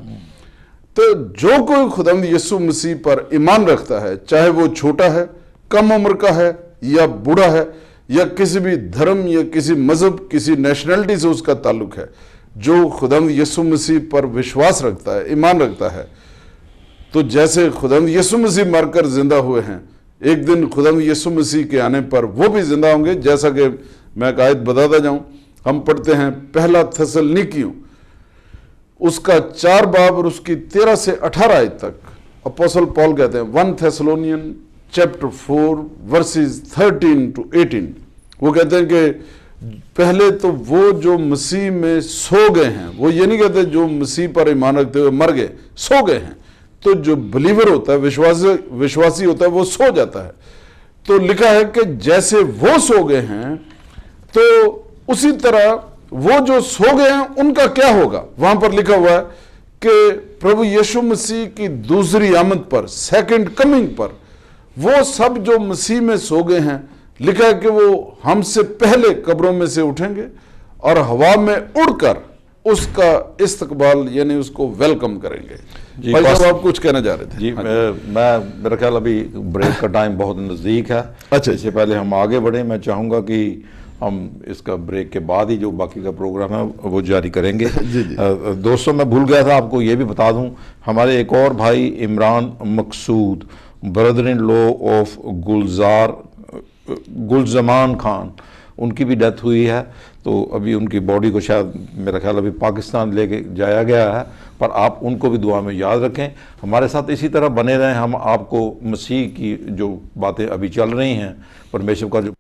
तो जो कोई खुदावंद यीशु मसीह पर ईमान रखता है, चाहे वो छोटा है, कम उम्र का है या बूढ़ा है, या किसी भी धर्म या किसी मजहब, किसी नेशनलिटी से उसका ताल्लुक है, जो खुदावंद यीशु मसीह पर विश्वास रखता है, ईमान रखता है, तो जैसे खुदावंद यीशु मसीह मरकर जिंदा हुए हैं, एक दिन खुदावंद यीशु मसीह के आने पर वो भी जिंदा होंगे। जैसा कि मैं एक आयत बताता जाऊं, हम पढ़ते हैं पहला थेसलुनीकियों उसका 4 बाब और उसकी 13 से 18 आयत तक अपोस्टल पॉल कहते हैं 1 थेसलोनियन चैप्टर 4 वर्सेस 13 to 18 वो कहते हैं कि पहले तो वो जो मसीह में सो गए हैं, वो ये नहीं कहते जो मसीह पर ईमान रखते हुए मर गए, सो गए हैं। तो जो बिलीवर होता है, विश्वासी होता है, वो सो जाता है। तो लिखा है कि जैसे वो सो गए हैं तो उसी तरह वो जो सो गए हैं उनका क्या होगा। वहां पर लिखा हुआ है कि प्रभु यीशु मसीह की दूसरी आमद पर, सेकंड कमिंग पर, वो सब जो मसीह में सो गए हैं, लिखा है कि वो हमसे पहले कब्रों में से उठेंगे और हवा में उड़कर उसका इस्तकबाल यानी उसको वेलकम करेंगे। भाई साहब आप कुछ कहना चाह रहे थे? जी मैं मेरा ख्याल अभी ब्रेक का टाइम बहुत नज़दीक है। अच्छा, इससे पहले हम आगे बढ़े, मैं चाहूँगा कि हम इसका ब्रेक के बाद ही जो बाकी का प्रोग्राम है वो जारी करेंगे। जी जी। दोस्तों मैं भूल गया था आपको ये भी बता दूं, हमारे एक और भाई Imran Maqsood, brother in law of Gulzaman Khan, उनकी भी डेथ हुई है। तो अभी उनकी बॉडी को शायद मेरा ख्याल अभी पाकिस्तान लेके जाया गया है, پر آپ ان کو بھی دعا میں یاد رکھیں. ہمارے ساتھ اسی طرح بنے رہیں. ہم آپ کو مسیح کی جو باتیں ابھی چل رہی ہیں، پرمیشور کا جو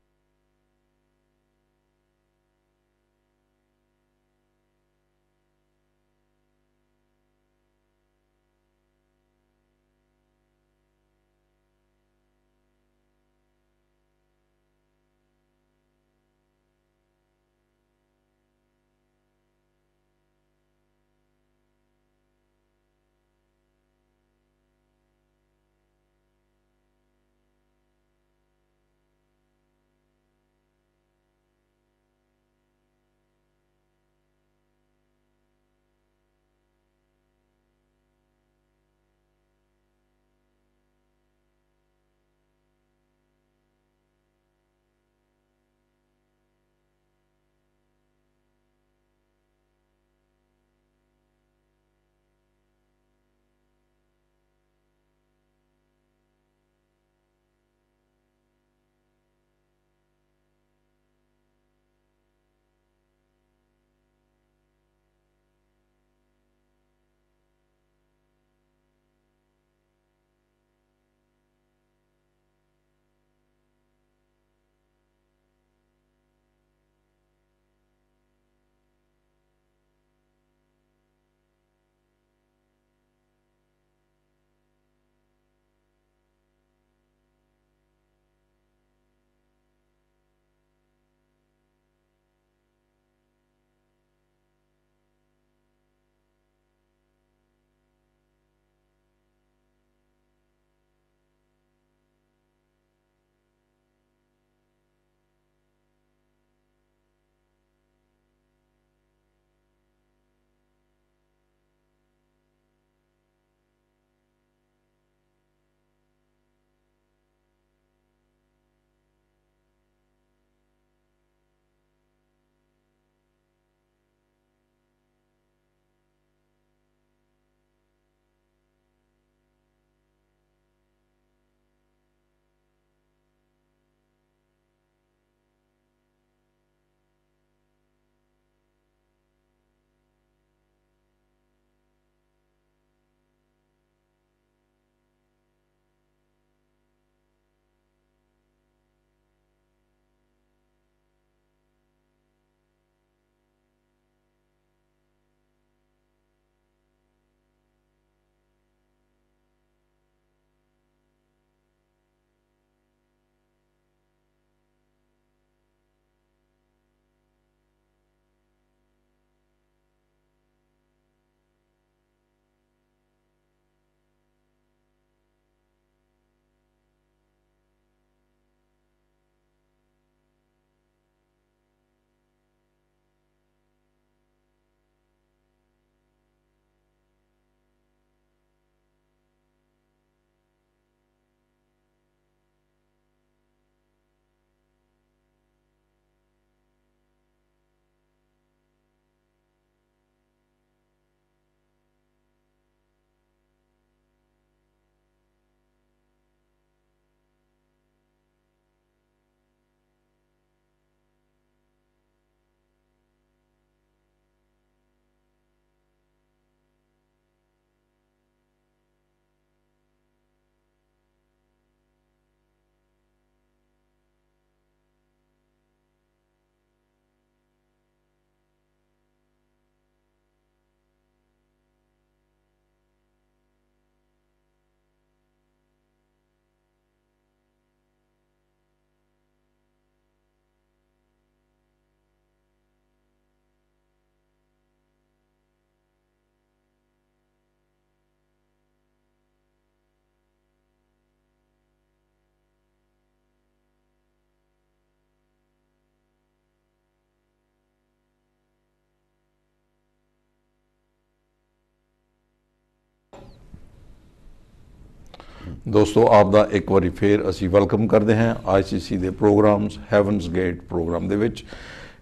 دوستو آپ ਦਾ ਇੱਕ ਵਾਰੀ ਫੇਰ ਅਸੀਂ ਵੈਲਕਮ ਕਰਦੇ ਹਾਂ ICC ਦੇ ਪ੍ਰੋਗਰਾਮਸ ਹੈਵਨਸ ਗੇਟ ਪ੍ਰੋਗਰਾਮ ਦੇ ਵਿੱਚ।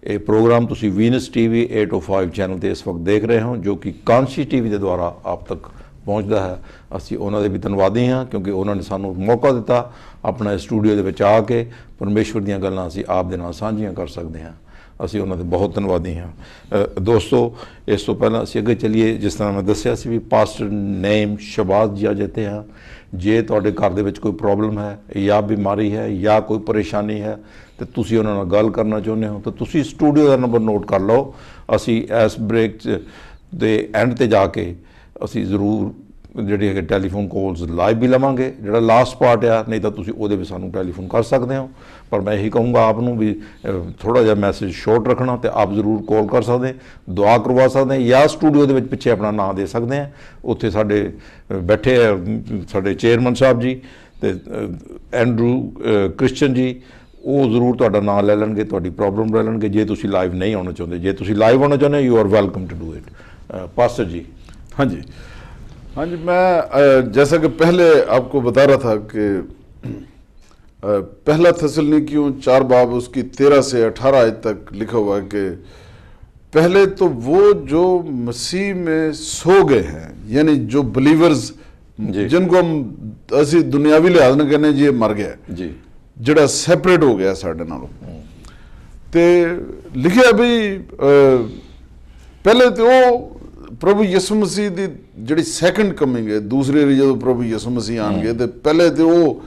ਇਹ ਪ੍ਰੋਗਰਾਮ ਤੁਸੀਂ ਵੀਨਸ TV 805 ਚੈਨਲ ਤੇ ਇਸ ਵਕਤ ਦੇਖ ਰਹੇ ਹੋ ਜੋ ਕਿ ਕਾਂਸ਼ੀ TV ਦੇ ਦੁਆਰਾ ਆਪ ਤੱਕ ਪਹੁੰਚਦਾ ਹੈ। ਅਸੀਂ ਉਹਨਾਂ ਦੇ ਵੀ ਧੰਨਵਾਦੀ ਹਾਂ ਕਿਉਂਕਿ ਉਹਨਾਂ ਨੇ ਸਾਨੂੰ ਮੌਕਾ ਦਿੱਤਾ ਆਪਣਾ ਸਟੂਡੀਓ ਦੇ ਵਿੱਚ ਆ ਕੇ ਪਰਮੇਸ਼ਵਰ ਦੀਆਂ ਗੱਲਾਂ ਅਸੀਂ ਆਪ ਦੇ ਨਾਲ ਸਾਂਝੀਆਂ ਕਰ ਸਕਦੇ ਹਾਂ। ਅਸੀਂ ਉਹਨਾਂ ਦੇ ਬਹੁਤ ਧੰਨਵਾਦੀ ਹਾਂ। ਦੋਸਤੋ, ਇਸ ਤੋਂ ਪਹਿਲਾਂ ਅਸੀਂ ਅੱਗੇ ਚੱਲੀਏ। ਜਿਸ ਤਰ੍ਹਾਂ ਮੈਂ ਦੱਸਿਆ ਸੀ ਵੀ ਪਾਸਟਰ ਨੇਮ ਸ਼ਬਾਜ਼ ਜੀ ਅੱਜ ਇੱਥੇ ਹਾਂ। ਜੇ ਤੁਹਾਡੇ ਘਰ ਦੇ ਵਿੱਚ ਕੋਈ ਪ੍ਰੋਬਲਮ ਹੈ ਜਾਂ ਬਿਮਾਰੀ ਹੈ ਜਾਂ ਕੋਈ ਪਰੇਸ਼ਾਨੀ ਹੈ ਤੇ ਤੁਸੀਂ ਉਹਨਾਂ ਨਾਲ ਗੱਲ ਕਰਨਾ ਚਾਹੁੰਦੇ ਹੋ ਤਾਂ ਤੁਸੀਂ ਸਟੂਡੀਓ ਦਾ ਨੰਬਰ ਨੋਟ ਕਰ ਲਓ। ਅਸੀਂ ਇਸ ਬ੍ਰੇਕ ਦੇ ਐਂਡ ਤੇ ਜਾ ਕੇ ਅਸੀਂ ਜ਼ਰੂਰ ਜਿਹੜੀ ਹੈਗੇ ਟੈਲੀਫੋਨ ਕਾਲਸ ਲਾਈਵ ਵੀ ਲਵਾਂਗੇ, ਜਿਹੜਾ ਲਾਸਟ ਪਾਰਟ ਆ, ਨਹੀਂ ਤਾਂ ਤੁਸੀਂ ਉਹਦੇ ਵਿੱਚ ਸਾਨੂੰ ਟੈਲੀਫੋਨ ਕਰ ਸਕਦੇ ਹੋ। ਪਰ ਮੈਂ ਇਹੀ ਕਹੂੰਗਾ ਆਪ ਨੂੰ ਵੀ ਥੋੜ੍ਹਾ ਜਿਹਾ ਮੈਸੇਜ ਸ਼ੋਰਟ ਰੱਖਣਾ, ਤੇ ਆਪ ਜ਼ਰੂਰ ਕਾਲ ਕਰ ਸਕਦੇ, ਦੁਆ ਕਰਵਾ ਸਕਦੇ ਜਾਂ ਸਟੂਡੀਓ ਦੇ ਵਿੱਚ ਪਿੱਛੇ ਆਪਣਾ ਨਾਂ ਦੇ ਸਕਦੇ ਆ। ਉੱਥੇ ਸਾਡੇ ਬੈਠੇ ਆ ਸਾਡੇ ਚੇਅਰਮੈਨ ਸਾਹਿਬ ਜੀ ਤੇ ਐਂਡਰੂ ਕ੍ਰਿਸਚਨ ਜੀ, ਉਹ ਜ਼ਰੂਰ ਤੁਹਾਡਾ ਨਾਂ ਲੈ ਲੈਣਗੇ, ਤੁਹਾਡੀ ਪ੍ਰੋਬਲਮ ਲੈ ਲੈਣਗੇ। ਜੇ ਤੁਸੀਂ ਲਾਈਵ ਨਹੀਂ ਆਉਣਾ ਚਾਹੁੰਦੇ, ਜੇ ਤੁਸੀਂ ਲਾਈਵ ਆਉਣਾ ਚਾਹੁੰਦੇ, you are welcome to do it. Pastor ji. हाँ जी, हाँ जी, मैं जैसा कि पहले आपको बता रहा था कि पहला थिस्सलुनीकियों 4 बाब उसकी 13 से 18 आयत तक लिखा हुआ है कि पहले तो वो जो मसीह में सो गए हैं, यानी जो बिलीवर्स जिनको हम असी दुनियावी लिहाज न कहने जी मर गया जी, ਜਿਹੜਾ ਸੈਪਰੇਟ ਹੋ ਗਿਆ ਸਾਡੇ ਨਾਲੋਂ। ਤੇ ਲਿਖਿਆ ਵੀ ਪਹਿਲੇ ਤੇ ਉਹ ਪ੍ਰਭੂ ਯਿਸੂ ਮਸੀਹ ਦੀ ਜਿਹੜੀ ਸੈਕੰਡ ਕਮਿੰਗ ਹੈ, ਦੂਸਰੀ ਵਾਰੀ ਜਦੋਂ ਪ੍ਰਭੂ ਯਿਸੂ ਮਸੀਹ ਆਣਗੇ ਤੇ ਪਹਿਲੇ ਤੇ ਉਹ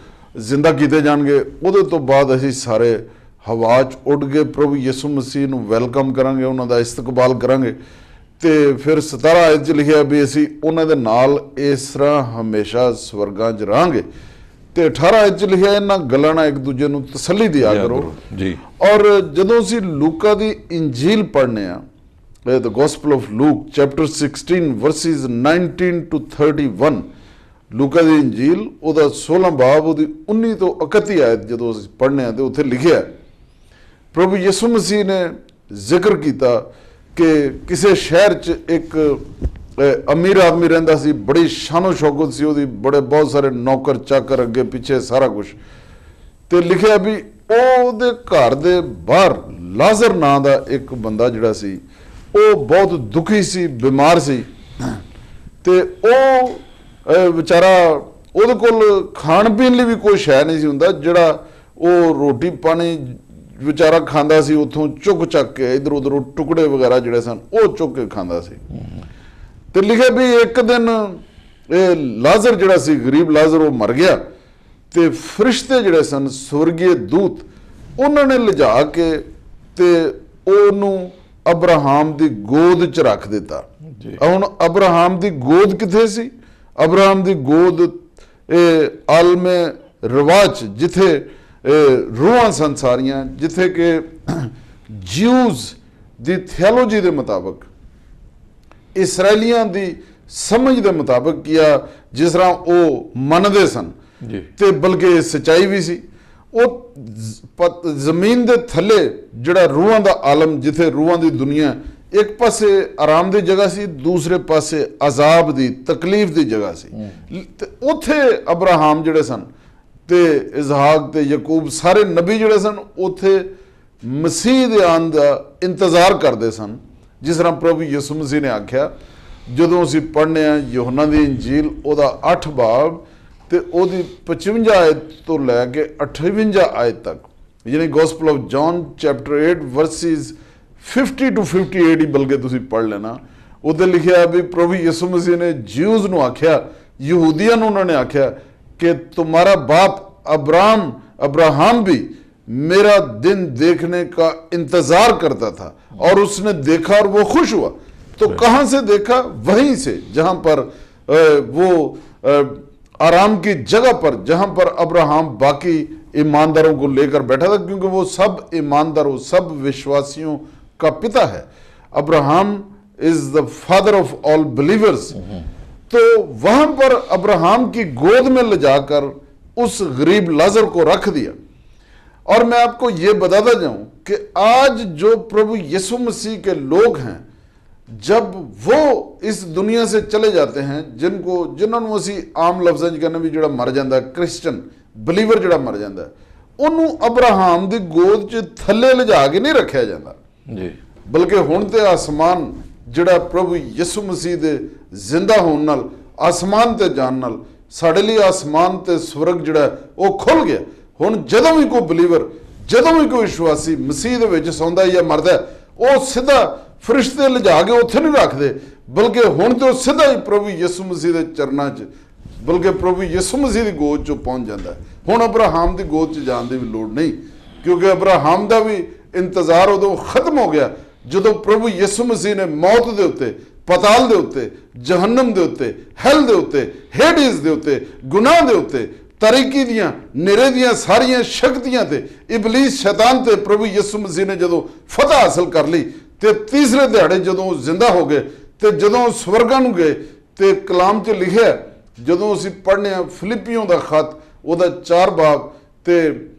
ਜ਼ਿੰਦਾ ਕੀਤੇ ਜਾਣਗੇ। ਉਹਦੇ ਤੋਂ ਬਾਅਦ ਅਸੀਂ ਸਾਰੇ ਹਵਾ 'ਚ ਉੱਡ ਕੇ ਪ੍ਰਭੂ ਯਿਸੂ ਮਸੀਹ ਨੂੰ ਵੈਲਕਮ ਕਰਾਂਗੇ, ਉਹਨਾਂ ਦਾ ਇਸਤਕਬਾਲ ਕਰਾਂਗੇ। ਤੇ ਫਿਰ 17 ਆਇਤ 'ਚ ਲਿਖਿਆ ਵੀ ਅਸੀਂ ਉਹਨਾਂ ਦੇ ਨਾਲ ਇਸ ਤਰ੍ਹਾਂ ਹਮੇਸ਼ਾ ਸਵਰਗਾਂ 'ਚ ਰਹਾਂਗੇ। ਤੇ 18 ਵਿੱਚ ਲਿਖਿਆ ਇਹਨਾਂ ਗੱਲਾਂ ਨਾਲ ਇੱਕ ਦੂਜੇ ਨੂੰ ਤਸੱਲੀ ਦਿਆ ਕਰੋ ਜੀ। ਔਰ ਜਦੋਂ ਅਸੀਂ ਲੂਕਾ ਦੀ ਇੰਜੀਲ ਪੜ੍ਹਨੇ ਆ, the gospel of Luke chapter 16 verses 19 to 31, ਲੂਕਾ ਦੀ ਇੰਜੀਲ ਉਹਦਾ 16 ਬਾਬ ਉਹਦੀ 19 ਤੋਂ 31 ਆਇਤ ਜਦੋਂ ਅਸੀਂ ਪੜ੍ਹਨੇ ਆ ਤੇ ਉੱਥੇ ਲਿਖਿਆ ਪ੍ਰਭੂ ਯਿਸੂ ਮਸੀਹ ਨੇ ਜ਼ਿਕਰ ਕੀਤਾ ਕਿ ਕਿਸੇ ਸ਼ਹਿਰ 'ਚ ਇੱਕ ਅਮੀਰ ਆਦਮੀ ਰਹਿੰਦਾ ਸੀ, ਬੜੀ ਸ਼ਾਨੋ ਸ਼ੌਕਤ ਸੀ ਉਹਦੀ, ਬੜੇ ਬਹੁਤ ਸਾਰੇ ਨੌਕਰ ਚਾਕਰ ਅੱਗੇ ਪਿੱਛੇ ਸਾਰਾ ਕੁਝ। ਤੇ ਲਿਖਿਆ ਵੀ ਉਹਦੇ ਘਰ ਦੇ ਬਾਹਰ ਲਾਜ਼ਰ ਨਾਂ ਦਾ ਇੱਕ ਬੰਦਾ ਜਿਹੜਾ ਸੀ, ਉਹ ਬਹੁਤ ਦੁਖੀ ਸੀ, ਬਿਮਾਰ ਸੀ। ਤੇ ਉਹ ਵਿਚਾਰਾ, ਉਹਦੇ ਕੋਲ ਖਾਣ ਪੀਣ ਲਈ ਵੀ ਕੋਈ ਸ਼ੈ ਨਹੀਂ ਸੀ ਹੁੰਦਾ, ਜਿਹੜਾ ਉਹ ਰੋਟੀ ਪਾਣੀ ਵਿਚਾਰਾ ਖਾਂਦਾ ਸੀ ਉੱਥੋਂ ਚੁੱਕ ਚੱਕ ਕੇ, ਇੱਧਰ ਉੱਧਰੋਂ ਟੁਕੜੇ ਵਗੈਰਾ ਜਿਹੜੇ ਸਨ ਉਹ ਚੁੱਕ ਕੇ ਖਾਂਦਾ ਸੀ। ਤੇ ਲਿਖਿਆ ਵੀ ਇੱਕ ਦਿਨ ਇਹ ਲਾਜ਼ਰ ਜਿਹੜਾ ਸੀ, ਗਰੀਬ ਲਾਜ਼ਰ, ਉਹ ਮਰ ਗਿਆ। ਤੇ ਫਰਿਸ਼ਤੇ ਜਿਹੜੇ ਸਨ, ਸਵਰਗੀ ਦੂਤ, ਉਹਨਾਂ ਨੇ ਲਿਜਾ ਕੇ ਤੇ ਉਹਨੂੰ ਅਬਰਾਹਾਮ ਦੀ ਗੋਦ 'ਚ ਰੱਖ ਦਿੱਤਾ। ਹੁਣ ਅਬਰਾਹਾਮ ਦੀ ਗੋਦ ਕਿੱਥੇ ਸੀ? ਅਬਰਾਹਾਮ ਦੀ ਗੋਦ ਇਹ ਆਲਮੇ ਰਿਵਾਜ, ਜਿੱਥੇ ਰੂਹਾਂ ਸਨ ਸਾਰੀਆਂ, ਜਿੱਥੇ ਕਿ ਜਿਊਜ਼ ਦੀ ਥਿਓਲੋਜੀ ਦੇ ਮੁਤਾਬਕ, ਇਸਰਾਈਲੀਆਂ ਦੀ ਸਮਝ ਦੇ ਮੁਤਾਬਕ ਜਾਂ ਜਿਸ ਤਰ੍ਹਾਂ ਉਹ ਮੰਨਦੇ ਸਨ, ਤੇ ਬਲਕਿ ਸੱਚਾਈ ਵੀ ਸੀ, ਉਹ ਜ਼ਮੀਨ ਦੇ ਥੱਲੇ ਜਿਹੜਾ ਰੂਹਾਂ ਦਾ ਆਲਮ, ਜਿੱਥੇ ਰੂਹਾਂ ਦੀ ਦੁਨੀਆ, ਇੱਕ ਪਾਸੇ ਆਰਾਮ ਦੀ ਜਗ੍ਹਾ ਸੀ, ਦੂਸਰੇ ਪਾਸੇ ਅਜ਼ਾਬ ਦੀ, ਤਕਲੀਫ ਦੀ ਜਗ੍ਹਾ ਸੀ। ਤੇ ਉੱਥੇ ਅਬਰਾਹਾਮ ਜਿਹੜੇ ਸਨ ਤੇ ਇਸਹਾਕ ਤੇ ਯਾਕੂਬ, ਸਾਰੇ ਨਬੀ ਜਿਹੜੇ ਸਨ, ਉੱਥੇ ਮਸੀਹ ਦੇ ਆਉਣ ਦਾ ਇੰਤਜ਼ਾਰ ਕਰਦੇ ਸਨ। ਜਿਸ ਤਰ੍ਹਾਂ ਪ੍ਰਭੂ ਯਿਸੂ ਮਸੀਹ ਨੇ ਆਖਿਆ, ਜਦੋਂ ਅਸੀਂ ਪੜ੍ਹਨੇ ਆ ਯੋਹਨਾ ਦੀ ਇੰਜੀਲ ਉਹਦਾ 8 ਬਾਬ ਤੇ ਉਹਦੀ 55 ਆਇਤ ਤੋਂ ਲੈ ਕੇ 58 ਆਇਤ ਤੱਕ, ਯਾਨੀ gospel of John chapter 8 verses 50 to 58 ਹੀ ਬਲਕਿ ਤੁਸੀਂ ਪੜ੍ਹ ਲੈਣਾ। ਉਹਦੇ ਲਿਖਿਆ ਵੀ ਪ੍ਰਭੂ ਯਿਸੂ ਮਸੀਹ ਨੇ ਜਿਊਜ਼ ਨੂੰ ਆਖਿਆ, ਯਹੂਦੀਆਂ ਨੂੰ ਉਹਨਾਂ ਨੇ ਆਖਿਆ कि तुम्हारा बाप अब्राहम भी मेरा दिन देखने का इंतजार करता था और उसने देखा और वो खुश हुआ। तो कहां से देखा? वहीं से जहां पर वो आराम की जगह पर, जहां पर अब्राहम बाकी ईमानदारों को लेकर बैठा था, क्योंकि वो सब ईमानदारों, सब विश्वासियों का पिता है। Abraham is the father of all believers. तो वहां पर अब्राहम की गोद में ले जाकर उस गरीब लाजर को रख दिया। और मैं आपको यह बताता जाऊं कि आज जो प्रभु यीशु मसीह के लोग हैं, जब वो इस दुनिया से चले जाते हैं, जिन्होंने असी आम लफ्ज़ां च कहने भी जो मर जाता, क्रिश्चन बिलीवर जो मर जाता, उन्होंने अब्राहम की गोद च थले ले जाके नहीं रखा जाता जी, बल्कि हुण ते आसमान ਜਿਹੜਾ ਪ੍ਰਭੂ ਯਿਸੂ ਮਸੀਹ ਦੇ ਜ਼ਿੰਦਾ ਹੋਣ ਨਾਲ, ਆਸਮਾਨ ਤੇ ਜਾਣ ਨਾਲ, ਸਾਡੇ ਲਈ ਆਸਮਾਨ ਤੇ ਸਵਰਗ ਜਿਹੜਾ ਉਹ ਖੁੱਲ ਗਿਆ। ਹੁਣ ਜਦੋਂ ਵੀ ਕੋਈ ਬਲੀਵਰ ਜਦੋਂ ਵੀ ਕੋਈ ਵਿਸ਼ਵਾਸੀ ਮਸੀਹ ਦੇ ਵਿੱਚ ਸੌਂਦਾ ਜਾਂ ਮਰਦਾ ਹੈ, ਉਹ ਸਿੱਧਾ ਫਰਿਸ਼ਤੇ ਲਿਜਾ ਕੇ ਉੱਥੇ ਨਹੀਂ ਰੱਖਦੇ, ਬਲਕਿ ਹੁਣ ਤੇ ਉਹ ਸਿੱਧਾ ਹੀ ਪ੍ਰਭੂ ਯਿਸੂ ਮਸੀਹ ਦੇ ਚਰਨਾਂ 'ਚ, ਬਲਕਿ ਪ੍ਰਭੂ ਯਿਸੂ ਮਸੀਹ ਦੀ ਗੋਦ 'ਚੋਂ ਪਹੁੰਚ ਜਾਂਦਾ ਹੈ। ਹੁਣ ਅਬਰਾਹਮ ਦੀ ਗੋਦ 'ਚ ਜਾਣ ਦੀ ਵੀ ਲੋੜ ਨਹੀਂ, ਕਿਉਂਕਿ ਅਬਰਾਹਮ ਦਾ ਵੀ ਇੰਤਜ਼ਾਰ ਉਦੋਂ ਖਤਮ ਹੋ ਗਿਆ ਜਦੋਂ ਪ੍ਰਭੂ ਯਿਸੂ ਮਸੀਹ ਨੇ ਮੌਤ ਦੇ ਉੱਤੇ, ਪਤਾਲ ਦੇ ਉੱਤੇ, ਜਹੰਨਮ ਦੇ ਉੱਤੇ, ਹੈਲ ਦੇ ਉੱਤੇ, ਹੇਡਿਸ ਦੇ ਉੱਤੇ, ਗੁਨਾਹ ਦੇ ਉੱਤੇ, ਤਾਰੀਕੀ ਦੀਆਂ, ਨਿਰੇ ਦੀਆਂ ਸਾਰੀਆਂ ਸ਼ਕਤੀਆਂ ਤੇ, ਇਬਲੀਸ ਸ਼ੈਤਾਨ ਤੇ ਪ੍ਰਭੂ ਯਿਸੂ ਮਸੀਹ ਨੇ ਜਦੋਂ ਫਤਹ ਹਾਸਲ ਕਰ ਲਈ, ਤੇ ਤੀਸਰੇ ਦਿਹਾੜੇ ਜਦੋਂ ਉਹ ਜ਼ਿੰਦਾ ਹੋ ਗਏ, ਤੇ ਜਦੋਂ ਸਵਰਗਾਂ ਨੂੰ ਗਏ, ਤੇ ਕਲਾਮ 'ਚ ਲਿਖਿਆ, ਜਦੋਂ ਅਸੀਂ ਪੜ੍ਹਨੇ ਆ ਫਿਲਿੱਪੀਓਂ ਦਾ ਖਤ ਉਹਦਾ 4 ਬਾਬ, ਤੇ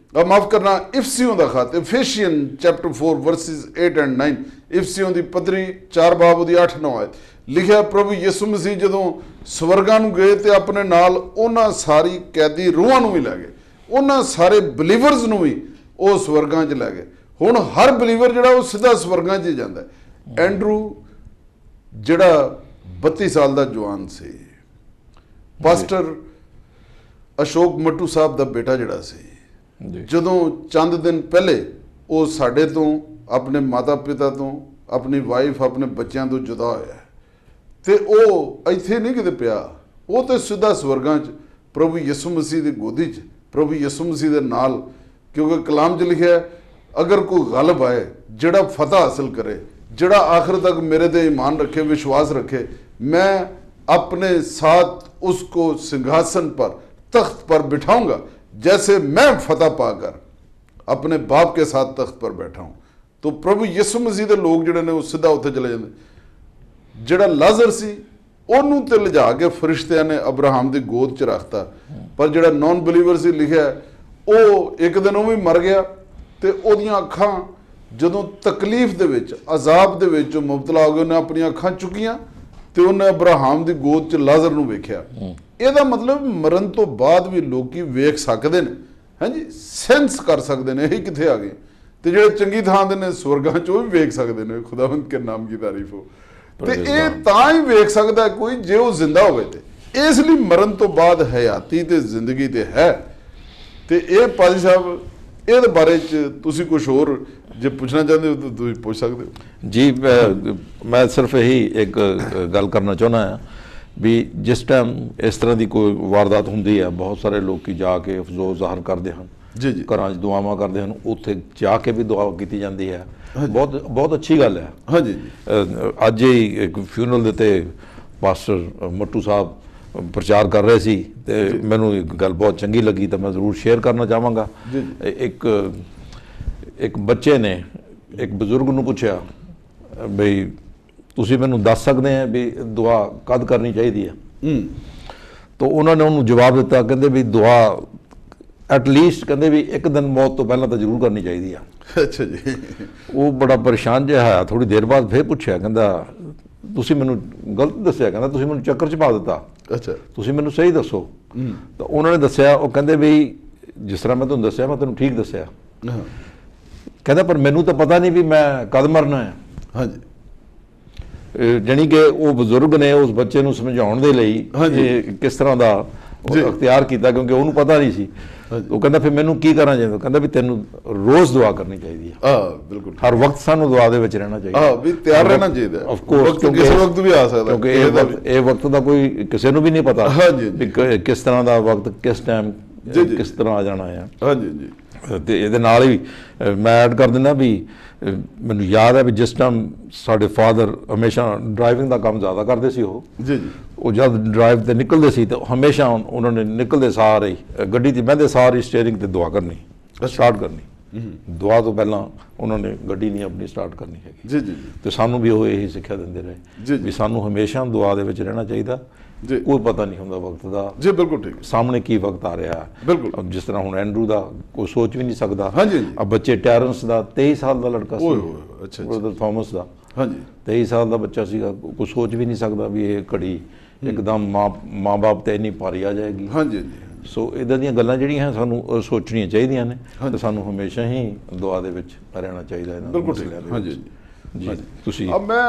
ਮਾਫ ਕਰਨਾ ਇਫਸੀਓਂ ਦਾ ਖਤ, ਇਫੇਸ਼ੀਅਨ ਚੈਪਟਰ 4 ਵਰਸਿਸ 8 ਐਂਡ 9, ਇਫਸੀਓਂ ਦੀ ਪੱਤਰੀ 4 ਬਾਬ ਉਹਦੀ 8-9 ਆਇਤ ਲਿਖਿਆ, ਪ੍ਰਭੂ ਯਿਸੂ ਮਸੀਹ ਜਦੋਂ ਸਵਰਗਾਂ ਨੂੰ ਗਏ ਤੇ ਆਪਣੇ ਨਾਲ ਉਹਨਾਂ ਸਾਰੀ ਕੈਦੀ ਰੂਹਾਂ ਨੂੰ ਵੀ ਲੈ ਗਏ, ਉਹਨਾਂ ਸਾਰੇ ਬਲੀਵਰਸ ਨੂੰ ਵੀ ਉਹ ਸਵਰਗਾਂ 'ਚ ਲੈ ਗਏ। ਹੁਣ ਹਰ ਬਲੀਵਰ ਜਿਹੜਾ ਉਹ ਸਿੱਧਾ ਸਵਰਗਾਂ 'ਚ ਜਾਂਦਾ ਹੈ। ਐਂਡਰੂ ਜਿਹੜਾ 32 ਸਾਲ ਦਾ ਜਵਾਨ ਸੀ, ਪਾਸਟਰ ਅਸ਼ੋਕ ਮੱਟੂ ਸਾਹਿਬ ਦਾ ਬੇਟਾ ਜਿਹੜਾ ਸੀ, ਜਦੋਂ ਚੰਦ ਦਿਨ ਪਹਿਲੇ ਉਹ ਸਾਡੇ ਤੋਂ, ਆਪਣੇ ਮਾਤਾ ਪਿਤਾ ਤੋਂ, ਆਪਣੀ ਵਾਈਫ, ਆਪਣੇ ਬੱਚਿਆਂ ਤੋਂ ਜੁਦਾ ਹੋਇਆ, ਤੇ ਉਹ ਇੱਥੇ ਨਹੀਂ ਕਿਤੇ ਪਿਆ, ਉਹ ਤੇ ਸਿੱਧਾ ਸਵਰਗਾਂ 'ਚ ਪ੍ਰਭੂ ਯਿਸੂ ਮਸੀਹ ਦੀ ਗੋਦੀ 'ਚ, ਪ੍ਰਭੂ ਯਿਸੂ ਮਸੀਹ ਦੇ ਨਾਲ, ਕਿਉਂਕਿ ਕਲਾਮ 'ਚ ਲਿਖਿਆ, ਅਗਰ ਕੋਈ ਗਲਬ ਆਏ, ਜਿਹੜਾ ਫਤਹ ਹਾਸਲ ਕਰੇ, ਜਿਹੜਾ ਆਖਰ ਤੱਕ ਮੇਰੇ ਤੇ ਈਮਾਨ ਰੱਖੇ, ਵਿਸ਼ਵਾਸ रखे, मैं अपने साथ उसको सिंहासन पर, तख्त पर बिठाऊंगा, जैसे मैं फतह पाकर अपने बाप के साथ तख्त पर बैठा हूं। तो प्रभु यीशु मसीह ਦੇ ਲੋਕ ਜਿਹੜੇ ਨੇ ਉਹ ਸਿੱਧਾ ਉੱਥੇ ਚਲੇ ਜਾਂਦੇ। ਜਿਹੜਾ ਲਾਜ਼ਰ ਸੀ ਉਹਨੂੰ ਤੇ ਲਿਜਾ ਕੇ ਫਰਿਸ਼ਤਿਆਂ ਨੇ ਅਬਰਾਹਮ ਦੀ ਗੋਦ 'ਚ ਰੱਖਤਾ, ਪਰ ਜਿਹੜਾ ਨੌਨ ਬਲੀਵਰ ਸੀ ਲਿਖਿਆ ਉਹ ਇੱਕ ਦਿਨ ਉਹ ਵੀ ਮਰ ਗਿਆ, ਤੇ ਉਹਦੀਆਂ ਅੱਖਾਂ ਜਦੋਂ ਤਕਲੀਫ ਦੇ ਵਿੱਚ, ਅਜ਼ਾਬ ਦੇ ਵਿੱਚ ਮੁਬਤਲਾ ਹੋ ਗਏ, ਉਹਨੇ ਆਪਣੀਆਂ ਅੱਖਾਂ ਚੁੱਕੀਆਂ ਤੇ ਉਹਨੇ ਅਬਰਾਹਮ ਦੀ ਗੋਦ 'ਚ ਲਾਜ਼ਰ ਨੂੰ ਵੇਖਿਆ। ਇਹਦਾ ਮਤਲਬ ਮਰਨ ਤੋਂ ਬਾਅਦ ਵੀ ਲੋਕੀ ਵੇਖ ਸਕਦੇ ਨੇ, ਹਾਂਜੀ, ਸੈਂਸ ਕਰ ਸਕਦੇ ਨੇ ਇਹ ਕਿੱਥੇ ਆ ਗਏ, ਤੇ ਜਿਹੜੇ ਚੰਗੀ ਥਾਂ ਦੇ ਨੇ ਸਵਰਗਾਂ 'ਚ ਉਹ ਵੀ ਵੇਖ ਸਕਦੇ ਨੇ। ਖੁਦਾਵੰਦ ਕੇ ਨਾਮ ਦੀ ਤਾਰੀਫ ਹੋ। ਤੇ ਇਹ ਤਾਂ ਹੀ ਵੇਖ ਸਕਦਾ ਕੋਈ ਜੇ ਉਹ ਜ਼ਿੰਦਾ ਹੋਵੇ, ਤੇ ਇਸ ਲਈ ਮਰਨ ਤੋਂ ਬਾਅਦ ਹਯਾਤੀ ਤੇ ਜ਼ਿੰਦਗੀ ਤੇ ਹੈ। ਤੇ ਇਹ ਪਾਜੀ ਸਾਹਿਬ ਇਹਦੇ ਬਾਰੇ 'ਚ ਤੁਸੀਂ ਕੁਝ ਹੋਰ ਜੇ ਪੁੱਛਣਾ ਚਾਹੁੰਦੇ ਹੋ ਤਾਂ ਤੁਸੀਂ ਪੁੱਛ ਸਕਦੇ ਹੋ। ਜੀ ਮੈਂ ਸਿਰਫ ਇਹੀ ਇੱਕ ਗੱਲ ਕਰਨਾ ਚਾਹੁੰਦਾ ਹਾਂ ਵੀ ਜਿਸ ਟਾਈਮ ਇਸ ਤਰ੍ਹਾਂ ਦੀ ਕੋਈ ਵਾਰਦਾਤ ਹੁੰਦੀ ਹੈ, ਬਹੁਤ ਸਾਰੇ ਲੋਕ ਜਾ ਕੇ ਅਫਸੋਸ ਜ਼ਾਹਰ ਕਰਦੇ ਹਨ, ਜੀ ਜੀ, ਘਰਾਂ 'ਚ ਦੁਆਵਾਂ ਕਰਦੇ ਹਨ, ਉੱਥੇ ਜਾ ਕੇ ਵੀ ਦੁਆ ਕੀਤੀ ਜਾਂਦੀ ਹੈ। ਬਹੁਤ ਅੱਛੀ ਗੱਲ ਹੈ। ਹਾਂਜੀ, ਅੱਜ ਹੀ ਇੱਕ ਫਿਊਨਰਲ ਦੇ ਤੇ ਪਾਸਟਰ ਮੱਟੂ ਸਾਹਿਬ ਪ੍ਰਚਾਰ ਕਰ ਰਹੇ ਸੀ, ਤੇ ਮੈਨੂੰ ਇੱਕ ਗੱਲ ਬਹੁਤ ਚੰਗੀ ਲੱਗੀ ਤਾਂ ਮੈਂ ਜ਼ਰੂਰ ਸ਼ੇਅਰ ਕਰਨਾ ਚਾਹਾਂਗਾ। ਇੱਕ ਬੱਚੇ ਨੇ ਇੱਕ ਬਜ਼ੁਰਗ ਨੂੰ ਪੁੱਛਿਆ ਬਈ ਤੁਸੀਂ ਮੈਨੂੰ ਦੱਸ ਸਕਦੇ ਆ ਵੀ ਦੁਆ ਕਦ ਕਰਨੀ ਚਾਹੀਦੀ ਹੈ? ਤਾਂ ਉਹਨਾਂ ਨੇ ਉਹਨੂੰ ਜਵਾਬ ਦਿੱਤਾ, ਕਹਿੰਦੇ ਵੀ ਦੁਆ ਐਟਲੀਸਟ ਕਹਿੰਦੇ ਵੀ ਇੱਕ ਦਿਨ ਮੌਤ ਤੋਂ ਪਹਿਲਾਂ ਤਾਂ ਜ਼ਰੂਰ ਕਰਨੀ ਚਾਹੀਦੀ ਆ। ਅੱਛਾ ਜੀ। ਉਹ ਬੜਾ ਪਰੇਸ਼ਾਨ ਜਿਹਾ ਹੋਇਆ, ਥੋੜੀ ਦੇਰ ਬਾਅਦ ਫਿਰ ਪੁੱਛਿਆ, ਕਹਿੰਦਾ ਤੁਸੀਂ ਮੈਨੂੰ ਗਲਤ ਦੱਸਿਆ, ਕਹਿੰਦਾ ਤੁਸੀਂ ਮੈਨੂੰ ਚੱਕਰ 'ਚ ਪਾ ਦਿੱਤਾ, ਅੱਛਾ ਤੁਸੀਂ ਮੈਨੂੰ ਸਹੀ ਦੱਸੋ। ਤਾਂ ਉਹਨਾਂ ਨੇ ਦੱਸਿਆ, ਉਹ ਕਹਿੰਦੇ ਵੀ ਜਿਸ ਤਰ੍ਹਾਂ ਮੈਂ ਤੁਹਾਨੂੰ ਦੱਸਿਆ ਮੈਂ ਤੈਨੂੰ ਠੀਕ ਦੱਸਿਆ। ਕਹਿੰਦਾ ਪਰ ਮੈਨੂੰ ਤਾਂ ਪਤਾ ਨਹੀਂ ਵੀ ਮੈਂ ਕਦ ਮਰਨਾ ਹੈ। ਹਾਂਜੀ, ਜਾਣੀ ਕਿ ਉਹ ਬਜ਼ੁਰਗ ਨੇ ਉਸ ਬੱਚੇ ਨੂੰ ਸਮਝਾਉਣ ਦੇ ਲਈ ਕਿਸ ਤਰ੍ਹਾਂ ਦਾ ਅਖਤਿਆਰ ਕੀਤਾ, ਕਿਉਂਕਿ ਉਹਨੂੰ ਪਤਾ ਨਹੀਂ ਸੀ। ਉਹ ਕਹਿੰਦਾ ਫਿਰ ਮੈਨੂੰ ਕੀ ਕਰਨਾ ਚਾਹੀਦਾ? ਕਹਿੰਦਾ ਵੀ ਤੈਨੂੰ ਰੋਜ਼ ਦੁਆ ਕਰਨੀ ਚਾਹੀਦੀ ਹੈ। ਬਿਲਕੁਲ, ਹਰ ਵਕਤ ਸਾਨੂੰ ਦੁਆ ਦੇ ਵਿੱਚ ਰਹਿਣਾ ਚਾਹੀਦਾ, ਵੀ ਤਿਆਰ ਰਹਿਣਾ ਚਾਹੀਦਾ। ਆਫ ਕੋਰਸ, ਕਿਉਂਕਿ ਕਿਸੇ ਵਕਤ ਵੀ ਆ ਸਕਦਾ, ਕਿਉਂਕਿ ਇਹ ਵਕਤ ਦਾ ਕੋਈ ਕਿਸੇ ਨੂੰ ਵੀ ਨਹੀਂ ਪਤਾ ਕਿਸ ਤਰ੍ਹਾਂ ਦਾ ਵਕਤ, ਕਿਸ ਟਾਈਮ ਕਿਸ ਤਰ੍ਹਾਂ ਆ ਜਾਣਾ ਹੈ। ਹਾਂਜੀ ਜੀ। ਤੇ ਇਹਦੇ ਨਾਲ ਹੀ ਮੈਂ ਐਡ ਕਰ ਦਿੰਦਾ ਵੀ ਮੈਨੂੰ ਯਾਦ ਹੈ ਵੀ ਜਿਸ ਟਾਈਮ ਸਾਡੇ ਫਾਦਰ ਹਮੇਸ਼ਾ ਡਰਾਈਵਿੰਗ ਦਾ ਕੰਮ ਜ਼ਿਆਦਾ ਕਰਦੇ ਸੀ, ਉਹ ਜੀ ਜੀ, ਉਹ ਜਦ ਡਰਾਈਵ ਤੇ ਨਿਕਲਦੇ ਸੀ ਤਾਂ ਹਮੇਸ਼ਾ ਉਹਨਾਂ ਨੇ ਨਿਕਲਦੇ ਸਾਰ ਹੀ ਗੱਡੀ 'ਤੇ ਬਹਿੰਦੇ ਸਾਰ ਹੀ ਸਟੀਅਰਿੰਗ ਤੇ ਦੁਆ ਕਰਨੀ, ਸਟਾਰਟ ਕਰਨੀ। ਦੁਆ ਤੋਂ ਪਹਿਲਾਂ ਉਹਨਾਂ ਨੇ ਗੱਡੀ ਨਹੀਂ ਆਪਣੀ ਸਟਾਰਟ ਕਰਨੀ ਹੈਗੀ। ਜੀ ਜੀ। ਤੇ ਸਾਨੂੰ ਵੀ ਉਹ ਇਹੀ ਸਿੱਖਿਆ ਦਿੰਦੇ ਰਹੇ ਵੀ ਸਾਨੂੰ ਹਮੇਸ਼ਾ ਦੁਆ ਦੇ ਵਿੱਚ ਰਹਿਣਾ ਚਾਹੀਦਾ। ਕੋਈ ਪਤਾ ਨਹੀਂ ਹੁੰਦਾ ਵਕਤ ਦਾ। ਜੀ ਬਿਲਕੁਲ ਠੀਕ, ਸਾਹਮਣੇ ਕੀ ਵਕਤ ਆ ਰਿਹਾ। ਬਿਲਕੁਲ, ਜਿਸ ਤਰ੍ਹਾਂ ਹੁਣ ਐਂਡਰੂ ਦਾ ਕੋਈ ਸੋਚ ਵੀ ਨਹੀਂ ਸਕਦਾ। ਹਾਂਜੀ, ਆ ਬੱਚੇ ਟੈਰੈਂਸ ਦਾ 23 ਸਾਲ ਦਾ ਲੜਕਾ ਸੀ, ਅੱਛਾ ਬ੍ਰਦਰ ਥਾਮਸ ਦਾ, ਹਾਂਜੀ 23 ਸਾਲ ਦਾ ਬੱਚਾ ਸੀਗਾ, ਕੋਈ ਸੋਚ ਵੀ ਨਹੀਂ ਸਕਦਾ ਵੀ ਇਹ ਘੜੀ ਇੱਕਦਮ ਮਾਂ ਬਾਪ ਤੇ ਇੰਨੀ ਭਾਰੀ ਆ ਜਾਏਗੀ। ਹਾਂਜੀ, ਸੋ ਇੱਦਾਂ ਦੀਆਂ ਗੱਲਾਂ ਜਿਹੜੀਆਂ ਸਾਨੂੰ ਸੋਚਣੀਆਂ ਚਾਹੀਦੀਆਂ ਨੇ, ਤੇ ਸਾਨੂੰ ਹਮੇਸ਼ਾ ਹੀ ਦੁਆ ਦੇ ਵਿੱਚ ਰਹਿਣਾ ਚਾਹੀਦਾ ਇਹਨਾਂ ਮਸਲਿਆਂ ਦੇ। ਹਾਂਜੀ ਜੀ। ਤੁਸੀਂ ਮੈਂ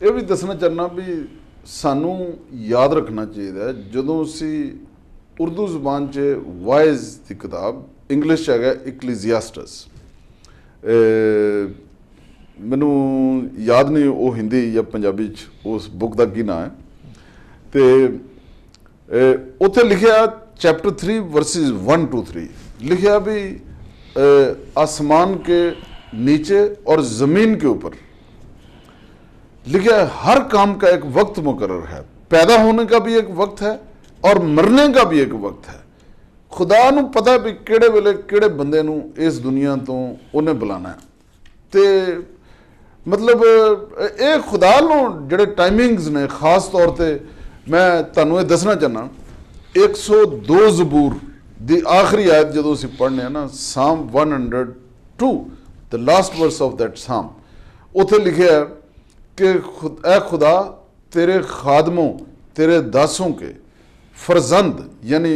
ਇਹ ਵੀ ਦੱਸਣਾ ਚਾਹੁੰਦਾ ਵੀ ਸਾਨੂੰ ਯਾਦ ਰੱਖਣਾ ਚਾਹੀਦਾ ਜਦੋਂ ਅਸੀਂ ਉਰਦੂ ਜ਼ੁਬਾਨ 'ਚ ਵਾਇਜ਼ ਦੀ ਕਿਤਾਬ ਇੰਗਲਿਸ਼ 'ਚ ਹੈਗਾ ਇਕਲੀਜ਼ੀਆਸਟਸ। ਮੈਨੂੰ ਯਾਦ ਨਹੀਂ ਉਹ ਹਿੰਦੀ ਜਾਂ ਪੰਜਾਬੀ 'ਚ ਉਸ ਬੁੱਕ ਦਾ ਕੀ ਨਾਂ ਹੈ। ਅਤੇ ਉੱਥੇ ਲਿਖਿਆ ਚੈਪਟਰ 3 ਵਰਸਿਸ 1 to 3 लिखा भी आसमान के नीचे और ज़मीन के ऊपर लिखा है हर काम का एक वक्त मुकर्रर है। पैदा होने का भी एक वक्त है और मरने का भी एक वक्त है। खुदा नूं पता भी किहड़े वेले किहड़े बंदे नूं इस दुनिया तो उन्हें बुलाना है। ते मतलब ये खुदा नूं जिहड़े टाइमिंग्स ने खास तौर पर मैं तुहानूं ये दसना चाहना 102 ਜ਼ਬੂਰ ਦੀ ਆਖਰੀ ਆਇਤ ਜਦੋਂ ਅਸੀਂ ਪੜ੍ਹਨੇ ਆ ਨਾ, psalm 102 the last verse of that psalm, ਉੱਥੇ ਲਿਖਿਆ ਕਿ ਐ ਖੁਦਾ ਤੇਰੇ ਖਾਦਮੋਂ ਤੇਰੇ ਦਾਸੋਂ ਕੇ ਫਰਜ਼ੰਦ, ਯਾਨੀ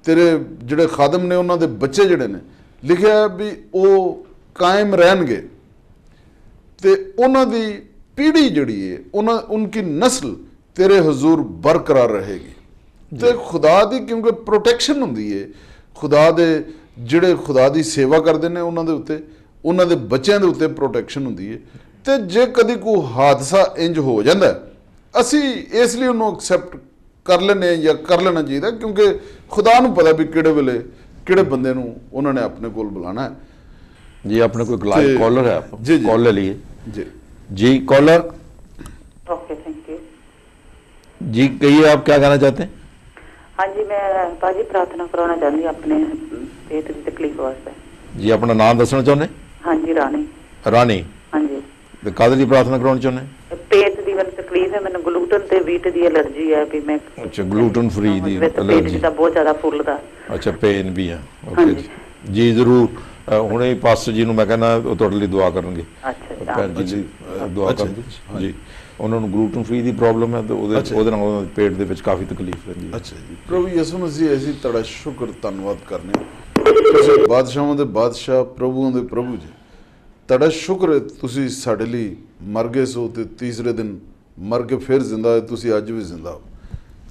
ਤੇਰੇ ਜਿਹੜੇ ਖਾਦਮ ਨੇ ਉਹਨਾਂ ਦੇ ਬੱਚੇ ਜਿਹੜੇ ਨੇ, ਲਿਖਿਆ ਵੀ ਉਹ ਕਾਇਮ ਰਹਿਣਗੇ ਤੇ ਉਹਨਾਂ ਦੀ ਪੀੜ੍ਹੀ ਜਿਹੜੀ ਹੈ ਉਨਕੀ ਨਸਲ ਤੇਰੇ ਹਜ਼ੂਰ ਬਰਕਰਾਰ ਰਹੇਗੀ। ਤੇ ਖੁਦਾ ਦੀ ਕਿਉਂਕਿ ਪ੍ਰੋਟੈਕਸ਼ਨ ਹੁੰਦੀ ਹੈ, ਖੁਦਾ ਦੇ ਜਿਹੜੇ ਖੁਦਾ ਦੀ ਸੇਵਾ ਕਰਦੇ ਨੇ ਉਹਨਾਂ ਦੇ ਉੱਤੇ, ਉਹਨਾਂ ਦੇ ਬੱਚਿਆਂ ਦੇ ਉੱਤੇ ਪ੍ਰੋਟੈਕਸ਼ਨ ਹੁੰਦੀ ਹੈ। ਤੇ ਜੇ ਕਦੀ ਕੋਈ ਹਾਦਸਾ ਇੰਜ ਹੋ ਜਾਂਦਾ ਅਸੀਂ ਇਸ ਲਈ ਉਹਨੂੰ ਐਕਸੈਪਟ ਕਰ ਲੈਂਦੇ ਜਾਂ ਕਰ ਲੈਣਾ ਚਾਹੀਦਾ, ਕਿਉਂਕਿ ਖੁਦਾ ਨੂੰ ਪਤਾ ਵੀ ਕਿਹੜੇ ਵੇਲੇ ਕਿਹੜੇ ਬੰਦੇ ਨੂੰ ਉਹਨਾਂ ਨੇ ਆਪਣੇ ਕੋਲ ਬੁਲਾਣਾ ਹੈ। जी अपने कोई लाइव कॉलर है, आप जी, जी। कॉल ले लिए जी जी। कॉलर ओके, थैंक यू जी, कहिए आप क्या कहना चाहते हैं? हाँ जी, मैं भाजी प्रार्थना कराना चाहती अपने पेट की तकलीफ वास्ते। जी अपना नाम दसना चाਹੁੰਦੇ? हाँ जी, रानी। रानी हाँ जी, ਤੇ ਕਾਹਦੇ ਲਈ ਪ੍ਰਾਰਥਨਾ ਕਰਾਉਣੀ ਚਾਹੁੰਦੇ? पेट की मैंने तकलीफ है, मैंने ग्लूटन ते व्हीट की एलर्जी है भी मैं। ਅੱਛਾ ਗਲੂਟਨ ਫ੍ਰੀ ਦੀ पेट ਐਲਰਜੀ। दा बहुत ज्यादा फुल्लदा। ਅੱਛਾ ਪੇਨ ਵੀ ਹੈ। हाँ ਓਕੇ जी। ਜੀ ਜ਼ਰੂਰ। ਹੁਣੇ ਹੀ ਪਾਸਟਰ ਜੀ ਨੂੰ ਮੈਂ ਕਹਿੰਦਾ ਉਹ ਤੁਹਾਡੇ ਲਈ ਦੁਆ ਕਰਨਗੇ। अच्छा जी, ਭੈਣ ਜੀ ਦੀ ਦੁਆ ਅੱਛਾ ਕਰਨ ਜੀ। ਉਹਨਾਂ ਨੂੰ ਗਲੂਟਨ ਫ੍ਰੀ ਦੀ ਪ੍ਰੋਬਲਮ ਹੈ ਤੇ ਉਹਦੇ ਨਾਲ ਉਹਨਾਂ ਦੇ ਪੇਟ ਦੇ ਵਿੱਚ ਕਾਫੀ ਤਕਲੀਫ ਰਹਿੰਦੀ ਹੈ। ਅੱਛਾ ਜੀ, ਪ੍ਰਭੂ ਯਿਸੂ ਮਸੀਹ ਅਸੀਂ ਤੁਹਾਡਾ ਸ਼ੁਕਰ ਧੰਨਵਾਦ ਕਰਨੇ ਤੁਸੀਂ ਬਾਦਸ਼ਾਹਾਂ ਦੇ ਬਾਦਸ਼ਾਹ ਪ੍ਰਭੂਆਂ ਦੇ ਪ੍ਰਭੂ ਜੀ। ਤੁਹਾਡਾ ਸ਼ੁਕਰ ਹੈ ਤੁਸੀਂ ਸਾਡੇ ਲਈ ਮਰ ਗਏ ਸੋ ਤੇ ਤੀਸਰੇ ਦਿਨ ਮਰ ਕੇ ਫਿਰ ਜ਼ਿੰਦਾ ਹੋਏ, ਤੁਸੀਂ ਅੱਜ ਵੀ ਜ਼ਿੰਦਾ ਹੋ।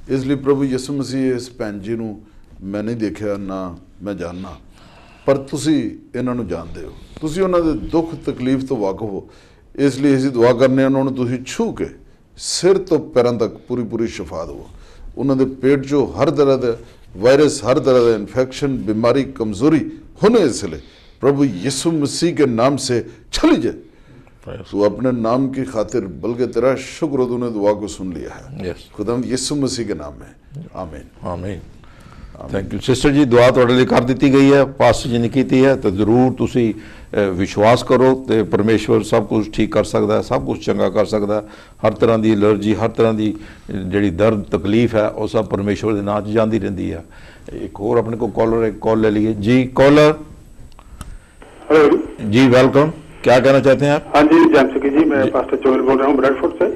ਇਸ ਲਈ ਪ੍ਰਭੂ ਯਿਸੂ ਮਸੀਹ ਇਸ ਭੈਣ ਜੀ ਨੂੰ ਮੈਂ ਨਹੀਂ ਦੇਖਿਆ ਨਾ ਮੈਂ ਜਾਣਨਾ, ਪਰ ਤੁਸੀਂ ਇਹਨਾਂ ਨੂੰ ਜਾਣਦੇ ਹੋ, ਤੁਸੀਂ ਉਹਨਾਂ ਦੇ ਦੁੱਖ ਤਕਲੀਫ ਤੋਂ ਵਾਕਫ ਹੋ। ਇਸ ਲਈ ਅਸੀਂ ਦੁਆ ਕਰਨੇ ਉਹਨਾਂ ਨੂੰ ਤੁਸੀਂ ਛੂਹ ਕੇ ਸਿਰ ਤੋਂ ਪੈਰਾਂ ਤੱਕ ਪੂਰੀ ਪੂਰੀ ਸ਼ਿਫਾ ਦਿਓ। ਉਹਨਾਂ ਦੇ ਪੇਟ 'ਚੋਂ ਹਰ ਤਰ੍ਹਾਂ ਦਾ ਵਾਇਰਸ, ਹਰ तरह का इन्फेक्शन, बीमारी, कमज़ोरी होने से प्रभु यीशु मसीह के नाम से चली जाए। तो अपने नाम की खातिर बल्कि तेरा शुक्र तूने दुआ को सुन लिया है। खुदावंद यीशु मसीह के नाम में आमीन ਆਮੀਨ। ਥੈਂਕ ਯੂ ਸਿਸਟਰ ਜੀ। ਦੁਆ ਤੁਹਾਡੇ ਲਈ ਕਰ ਦਿੱਤੀ ਗਈ ਹੈ, ਪਾਸਟਰ ਜੀ ਨੇ ਕੀਤੀ ਹੈ, ਤਾਂ ਜ਼ਰੂਰ ਤੁਸੀਂ ਵਿਸ਼ਵਾਸ ਕਰੋ ਤੇ ਪਰਮੇਸ਼ਵਰ ਸਭ ਕੁਝ ਠੀਕ ਕਰ ਸਕਦਾ ਹੈ, ਸਭ ਕੁਝ ਚੰਗਾ ਕਰ ਸਕਦਾ ਹੈ। ਹਰ ਤਰ੍ਹਾਂ ਦੀ ਐਲਰਜੀ, ਹਰ ਤਰ੍ਹਾਂ ਦੀ ਜਿਹੜੀ ਦਰਦ ਤਕਲੀਫ ਹੈ ਉਹ ਸਭ ਪਰਮੇਸ਼ਵਰ ਦੇ ਨਾਂ 'ਚ ਜਾਂਦੀ ਰਹਿੰਦੀ ਹੈ। ਇੱਕ ਹੋਰ ਆਪਣੇ ਕੋਲ ਕਾਲਰ ਹੈ, ਕਾਲ ਲੈ ਲਈਏ ਜੀ। ਕਾਲਰ हेलो जी, वेलकम। क्या कहना चाहते हैं आप? हाँ जी, जैमसिकी जी, मैं पास्टर जोएल बोल रहा हूँ ब्रेडफोर्ड से।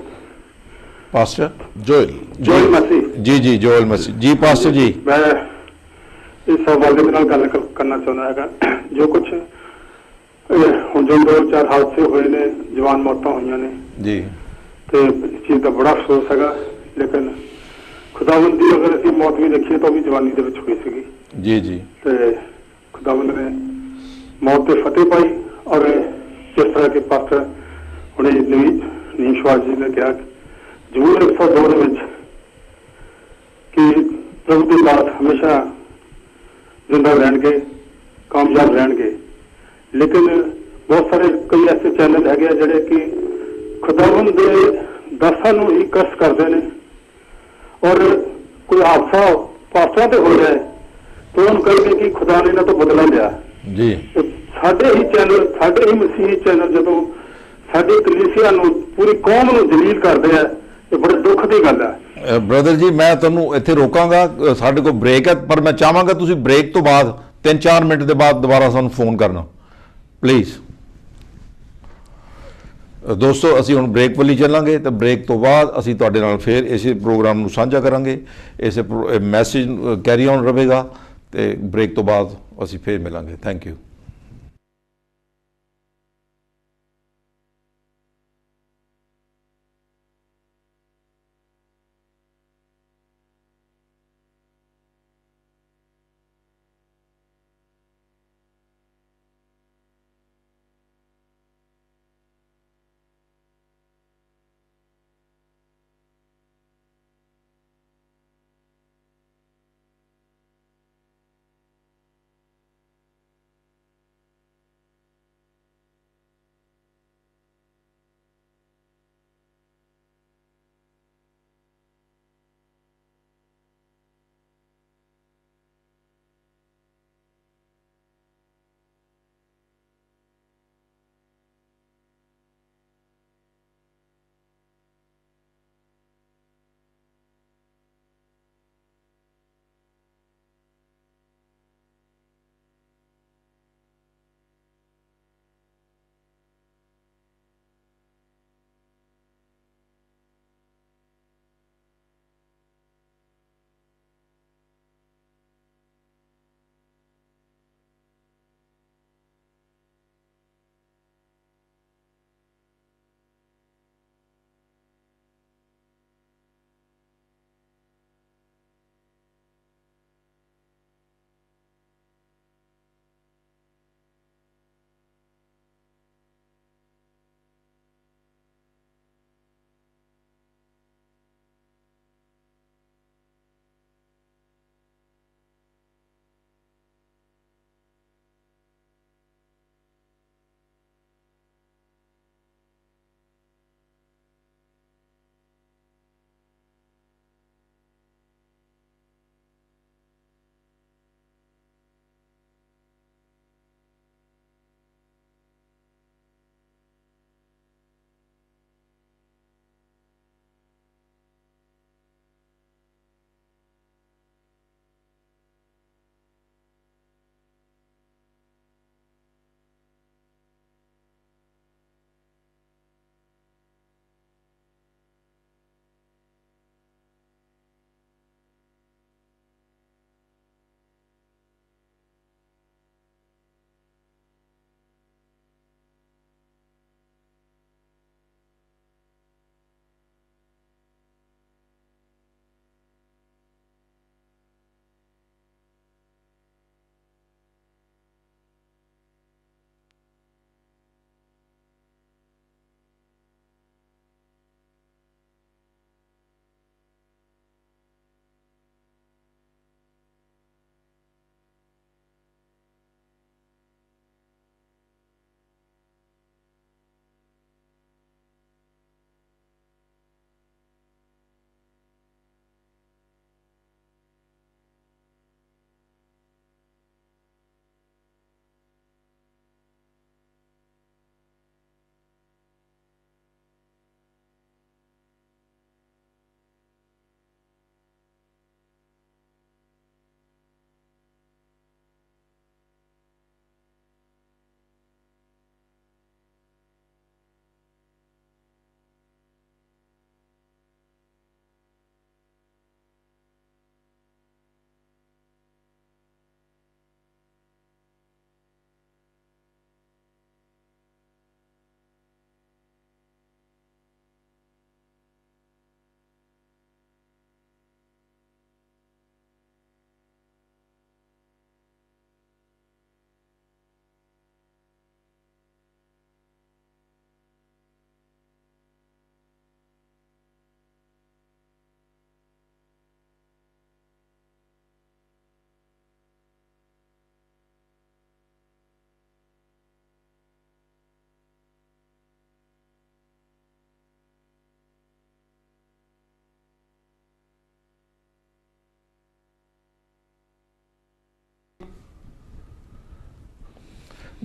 पास्टर जोएल मसीह जी जी, जोएल मसीह जी। पास्टर जी, मैं इस सवाल के नाल गल करना चाहता है जो कुछ ਹੁਣ ਜੋ 2-4 ਹਾਦਸੇ ਹੋਏ ਨੇ, ਜਵਾਨ ਮੌਤਾਂ ਹੋਈਆਂ ਨੇ जी ਤੇ ਇਸ ਚੀਜ਼ ਦਾ ਬੜਾ ਅਫਸੋਸ ਹੈਗਾ, ਲੇਕਿਨ ਖੁਦਾਵੰਦ ਦੀ ਅਗਰ ਅਸੀਂ ਮੌਤ ਵੀ ਦੇਖੀਏ ਤਾਂ ਉਹ ਵੀ ਜਵਾਨੀ ਦੇ ਵਿੱਚ ਹੋਈ ਸੀਗੀ जी जी ਤੇ ਖੁਦਾਵੰਦ ਨੇ ਮੌਤ ਤੇ ਫਤਿਹ ਪਾਈ। ਔਰ ਜਿਸ ਤਰ੍ਹਾਂ ਕਿ ਪਾਸਟਰ ਹੁਣੇ ਨੀਮ ਸ਼ਵਾਸ ਜੀ ਨੇ ਕਿਹਾ ਜ਼ਰੂਰ 102 ਦੇ ਵਿੱਚ ਕਿ ਪ੍ਰਭੂ ਦੀ ਬਾਤ ਹਮੇਸ਼ਾ ਜ਼ਿੰਦਾ ਰਹਿਣਗੇ, ਕਾਮਯਾਬ ਰਹਿਣਗੇ। ਲੇਕਿਨ ਬਹੁਤ ਸਾਰੇ ਕਈ ਐਸੇ ਚੈਨਲ ਹੈਗੇ ਆ ਜਿਹੜੇ ਕਿ ਖੁਦਾਵੰਦ ਦੇ ਦਾਸਾਂ ਨੂੰ ਹੀ ਕਸ਼ਟ ਕਰਦੇ ਨੇ, ਔਰ ਕੋਈ ਹਾਦਸਾ ਪਾਸਟਰਾਂ ਤੇ ਹੋ ਜਾਏ ਤਾਂ ਉਹਨੂੰ ਕਹਿੰਦੇ ਕਿ ਖੁਦਾ ਨੇ ਇਹਨਾਂ ਤੋਂ ਬਦਲਾ ਲਿਆ। जी ਸਾਡੇ ਹੀ ਚੈਨਲ, ਸਾਡੇ ਹੀ ਮਸੀਹੀ ਚੈਨਲ ਜਦੋਂ ਸਾਡੀ ਕਲੀਸਿਆ ਨੂੰ, ਪੂਰੀ ਕੌਮ ਨੂੰ ਜਲੀਲ ਕਰਦੇ ਆ, ਇਹ ਬੜੇ ਦੁੱਖ ਦੀ ਗੱਲ ਹੈ। ਬ੍ਰਦਰ ਜੀ, ਮੈਂ ਤੁਹਾਨੂੰ ਇੱਥੇ ਰੋਕਾਂਗਾ, ਸਾਡੇ ਕੋਲ ਬ੍ਰੇਕ ਹੈ, ਪਰ ਮੈਂ ਚਾਹਾਂਗਾ ਤੁਸੀਂ ਬ੍ਰੇਕ ਤੋਂ ਬਾਅਦ 3-4 ਮਿੰਟ ਦੇ ਬਾਅਦ ਦੁਬਾਰਾ ਸਾਨੂੰ ਫੋਨ ਕਰਨਾ ਪਲੀਜ਼। ਦੋਸਤੋ, ਅਸੀਂ ਹੁਣ ਬ੍ਰੇਕ ਵੱਲ ਚੱਲਾਂਗੇ ਤੇ ਬ੍ਰੇਕ ਤੋਂ ਬਾਅਦ ਅਸੀਂ ਤੁਹਾਡੇ ਨਾਲ ਫਿਰ ਇਸੇ ਪ੍ਰੋਗਰਾਮ ਨੂੰ ਸਾਂਝਾ ਕਰਾਂਗੇ। ਇਸੇ ਮੈਸੇਜ ਕੈਰੀ ਔਨ ਰਹੇਗਾ ਤੇ ਬ੍ਰੇਕ ਤੋਂ ਬਾਅਦ ਅਸੀਂ ਫਿਰ ਮਿਲਾਂਗੇ। Thank you.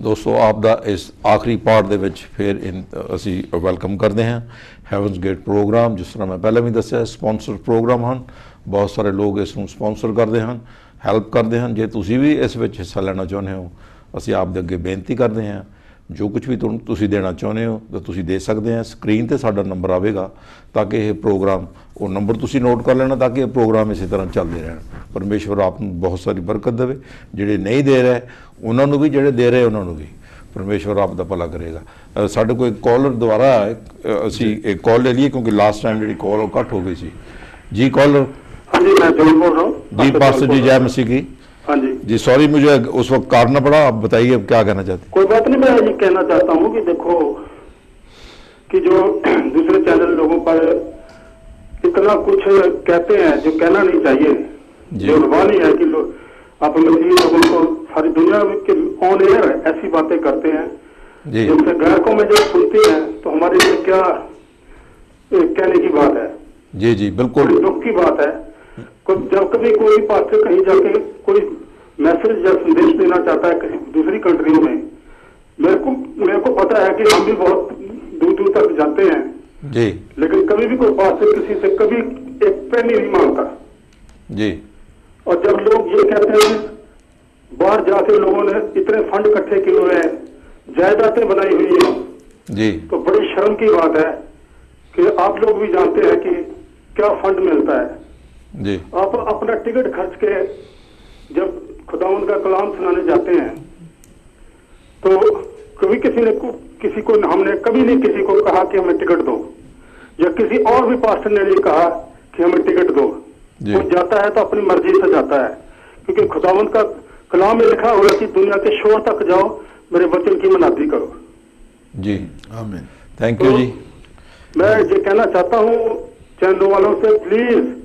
ਦੋਸਤੋ ਆਪ ਦਾ ਇਸ ਆਖਰੀ ਪਾਰਟ ਦੇ ਵਿੱਚ ਫਿਰ ਅਸੀਂ ਵੈਲਕਮ ਕਰਦੇ ਹਾਂ ਹੈਵਨਸ ਗੇਟ ਪ੍ਰੋਗਰਾਮ। ਜਿਸ ਤਰ੍ਹਾਂ ਮੈਂ ਪਹਿਲਾਂ ਵੀ ਦੱਸਿਆ ਸਪਾਂਸਰ ਪ੍ਰੋਗਰਾਮ ਹਨ, ਬਹੁਤ ਸਾਰੇ ਲੋਕ ਇਸ ਨੂੰ ਸਪਾਂਸਰ ਕਰਦੇ ਹਨ, ਹੈਲਪ ਕਰਦੇ ਹਨ। ਜੇ ਤੁਸੀਂ ਵੀ ਇਸ ਵਿੱਚ ਹਿੱਸਾ ਲੈਣਾ ਚਾਹੁੰਦੇ ਹੋ, ਅਸੀਂ ਆਪ ਦੇ ਅੱਗੇ ਬੇਨਤੀ ਕਰਦੇ ਹਾਂ ਜੋ ਕੁਝ ਵੀ ਤੁਸੀਂ ਦੇਣਾ ਚਾਹੁੰਦੇ ਹੋ ਤਾਂ ਤੁਸੀਂ ਦੇ ਸਕਦੇ ਆ। ਸਕਰੀਨ ਤੇ ਸਾਡਾ ਨੰਬਰ ਆਵੇਗਾ ਤਾਂ ਕਿ ਇਹ ਪ੍ਰੋਗਰਾਮ, ਉਹ ਨੰਬਰ ਤੁਸੀਂ ਨੋਟ ਕਰ ਲੈਣਾ ਤਾਂ ਕਿ ਇਹ ਪ੍ਰੋਗਰਾਮ ਇਸੇ ਤਰ੍ਹਾਂ ਚੱਲਦੇ ਰਹਿਣ। ਪਰਮੇਸ਼ਵਰ ਆਪ ਨੂੰ ਬਹੁਤ ਸਾਰੀ ਬਰਕਤ ਦੇਵੇ। ਜਿਹੜੇ ਨਹੀਂ ਦੇ ਰਹੇ ਉਹਨਾਂ ਨੂੰ ਵੀ, ਜਿਹੜੇ ਦੇ ਰਹੇ ਉਹਨਾਂ ਨੂੰ ਵੀ ਪਰਮੇਸ਼ਵਰ ਆਪ ਦਾ ਭਲਾ ਕਰੇਗਾ। ਸਾਡੇ ਕੋਲ ਕਾਲਰ ਦੁਆਰਾ ਅਸੀਂ ਇੱਕ ਕਾਲ ਲੈ ਲਈਏ ਕਿਉਂਕਿ ਲਾਸਟ ਟਾਈਮ ਜਿਹੜੀ ਕਾਲ ਉਹ ਕੱਟ ਹੋ ਗਈ ਸੀ। ਜੀ कॉलर। हाँ जी, मैं जोल बोल रहा हूँ। जी पास्टर जी, जय मसीह की। हाँ जी जी सॉरी, मुझे उस वक्त काटना पड़ा। आप बताइए अब क्या कहना चाहते हैं। कोई बात नहीं, मैं ये कहना चाहता हूँ कि देखो कि जो दूसरे चैनल लोगों पर इतना कुछ कहते हैं जो कहना नहीं चाहिए, जो रुबानी है कि आप मसीही लोगों को सारी दुनिया के ऑन एयर ऐसी बातें करते हैं जिनसे ग्राहकों में जब सुनते हैं तो हमारे लिए क्या कहने की बात है। जी जी बिल्कुल दुख की बात है। जब कभी कोई पास्टर कहीं जाके कोई मैसेज या संदेश देना चाहता है किसी दूसरी कंट्री में, मेरे को पता है कि हम भी बहुत दूर दूर तक जाते हैं जी, लेकिन कभी भी कोई पास्टर किसी से कभी एक पेनी नहीं मांगता जी। और जब लोग ये कहते हैं कि बाहर जाके लोगों ने इतने फंड इकट्ठे किए हुए हैं, जायदादें बनाई हुई है जी, तो बड़ी शर्म की बात है कि आप लोग भी जानते हैं कि क्या फंड मिलता है जी। आप अपना टिकट खर्च के जब खुदावंद का कलाम सुनाने जाते हैं तो कभी किसी को हमने कभी नहीं किसी को कहा कि हमें टिकट दो, या किसी और भी पास्टर ने नहीं कहा कि हमें टिकट दो। वो जाता है तो अपनी मर्जी से जाता है, क्योंकि खुदावंद का कलाम में लिखा हुआ है कि दुनिया के शोर तक जाओ, मेरे वचन की मनादी करो। जी आमीन। थैंक यू जी। मैं ये कहना चाहता हूँ चैनल वालों से, प्लीज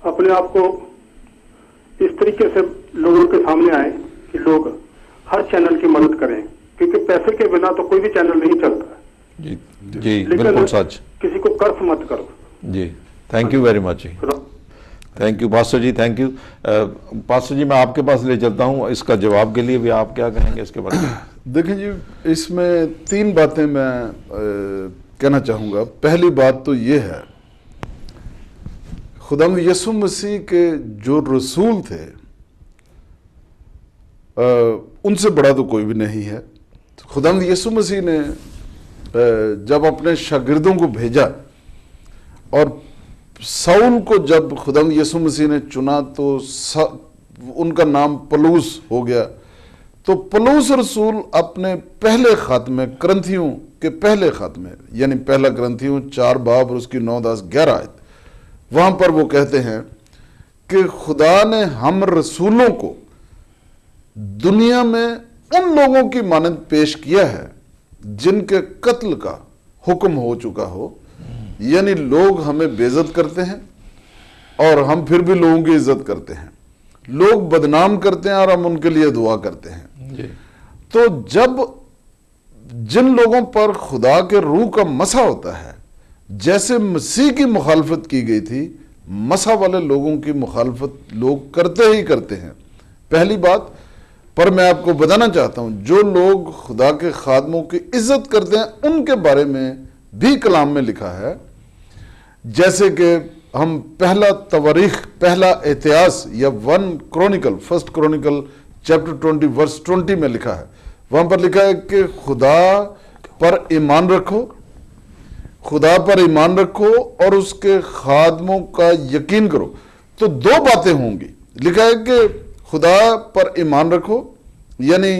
अपने आप को इस तरीके से लोगों के सामने आए कि लोग हर चैनल की मदद करें, क्योंकि पैसे के बिना तो कोई भी चैनल नहीं चलता। जी जी बिल्कुल सच। किसी को कर्ज मत करो। जी थैंक यू वेरी मच जी। Thank you pastor ji, thank you. Pastor ji मैं आपके पास ले चलता हूँ, इसका जवाब के लिए भी आप क्या कहेंगे इसके बारे में। देखें जी, इसमें 3 बातें मैं कहना चाहूँगा। पहली बात तो ये है, खुदावंद यीशु मसीह के जो रसूल थे उनसे बड़ा तो कोई भी नहीं है। खुदावंद यीशु मसीह ने जब अपने शागिर्दों को भेजा और साउल को जब खुदावंद यीशु मसीह ने चुना तो उनका नाम पलूस हो गया। तो पलूस रसूल अपने पहले खात्मे, करंथियों के पहले खात्मे, यानी पहला करंथियों 4 बाब और उसकी 9, 10, 11 आयत, वहां पर वो कहते हैं कि खुदा ने हम रसूलों को दुनिया में उन लोगों की मानद पेश किया है जिनके कत्ल का हुक्म हो चुका हो। यानी लोग हमें बेइज्जत करते हैं और हम फिर भी लोगों की इज्जत करते हैं, लोग बदनाम करते हैं और हम उनके लिए दुआ करते हैं। तो जब जिन लोगों पर खुदा के रूह का मसा होता है, जैसे मसीह की मुखालफत की गई थी, मसा वाले लोगों की मुखालफत लोग करते ही करते हैं, पहली बात। पर मैं आपको बताना चाहता हूं, जो लोग खुदा के खादमों की इज्जत करते हैं उनके बारे में भी कलाम में लिखा है। जैसे कि हम पहला तवारीख, पहला इतिहास या 1 क्रॉनिकल चैप्टर 20 वर्स 20 में लिखा है, वहां पर लिखा है कि खुदा पर ईमान रखो, खुदा पर ईमान रखो और उसके खादमों का यकीन करो। तो 2 बातें होंगी। लिखा है कि खुदा पर ईमान रखो यानी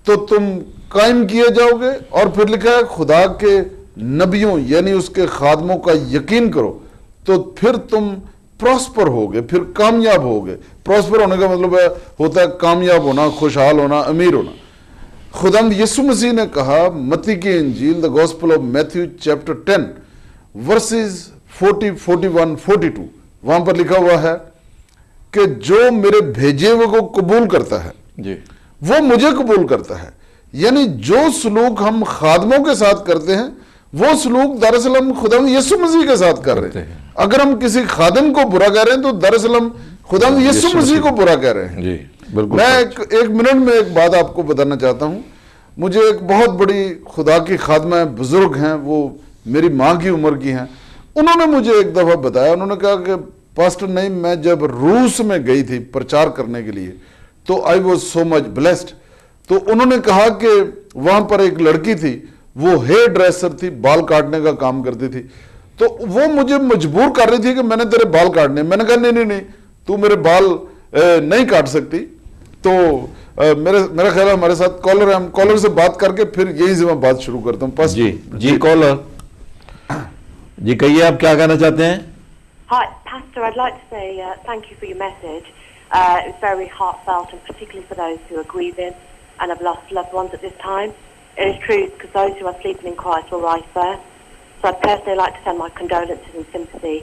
तो तुम कायम किए जाओगे, और फिर लिखा है खुदा के नबियों यानी उसके खादमों का यकीन करो तो फिर तुम प्रॉस्पर होगे, फिर कामयाब होगे। प्रॉस्पर होने का मतलब होता है कामयाब होना, खुशहाल होना, अमीर होना। खुदावंद यीशु मसीह ने कहा, मत्ती की इंजील the gospel of Matthew chapter 10 verses 40, 41, 42, वहां पर लिखा हुआ है कि जो मेरे भेजे हुए को कबूल करता है जी, वो मुझे कबूल करता है। यानी जो सलूक हम खादमों के साथ करते हैं वो सलूक दरअसल हम खुदावंद यीशु मसीह के साथ कर रहे हैं। अगर हम किसी खादिम को बुरा कह रहे हैं तो दरअसल हम खुदावंद यीशु मसीह को बुरा कह रहे हैं। जी बिल्कुल। मैं एक मिनट में एक बात आपको बताना चाहता हूं। مجھے ایک بہت بڑی خدا کی خادمہ بزرگ ہیں, وہ میری ماں کی عمر کی ہیں, انہوں نے مجھے ایک دفعہ بتایا, انہوں نے کہا کہ پاسٹر نہیں, میں جب روس میں گئی تھی پرچار کرنے کے لیے تو I was so much blessed. تو انہوں نے کہا کہ وہاں پر ایک لڑکی تھی, وہ ہیئر ڈریسر تھی, بال کاٹنے کا کام کرتی تھی, تو وہ مجھے مجبور کر رہی تھی کہ میں نے تیرے بال کاٹنے. میں نے کہا نہیں, تو میرے بال نہیں کاٹ سکتی. تو میرا خیال ہے ہمارے ساتھ کالر ہے, ہم کالر سے بات کر کے پھر یہی سے میں بات شروع کرتا ہوں. جی کالر جی کہیے, آپ کیا کہنا چاہتے ہیں؟ Hi, Pastor, I'd like to say thank you for your message. It was very heartfelt, and particularly for those who are grieving and have lost loved ones at this time. It is true, because those who are sleeping in Christ will rise first. So I'd personally like to send my condolences and sympathy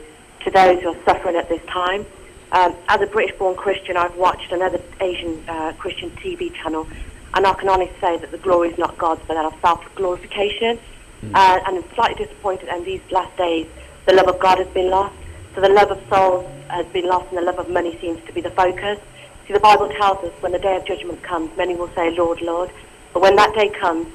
to those who are suffering at this time. As a British-born Christian, I've watched another Asian Christian TV channel, and I can honestly say that the glory is not God's, but that of self-glorification. And I'm slightly disappointed, and these last days, the love of God has been lost. So the love of souls has been lost, and the love of money seems to be the focus. See, the Bible tells us when the day of judgment comes, many will say, Lord, Lord. But when that day comes,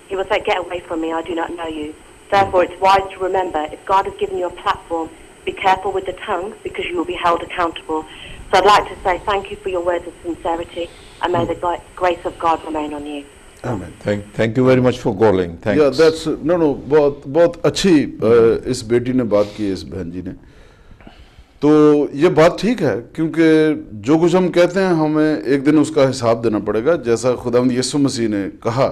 he will say, get away from me, I do not know you. Therefore, it's wise to remember, if God has given you a platform, be careful with the tongue, because you will be held accountable. So I'd like to say thank you for your words of sincerity, and may the grace of God remain on you. Amen. Thank you very much for calling. Thanks. Yeah, that's no, بہت اچھی اس بیٹی نے بات کی ہے, اس بہن جی نے. تو یہ بات ٹھیک ہے, کیونکہ جو کچھ ہم کہتے ہیں ہمیں ایک دن اس کا حساب دینا پڑے گا, جیسا خداوند یسوع مسیح نے کہا.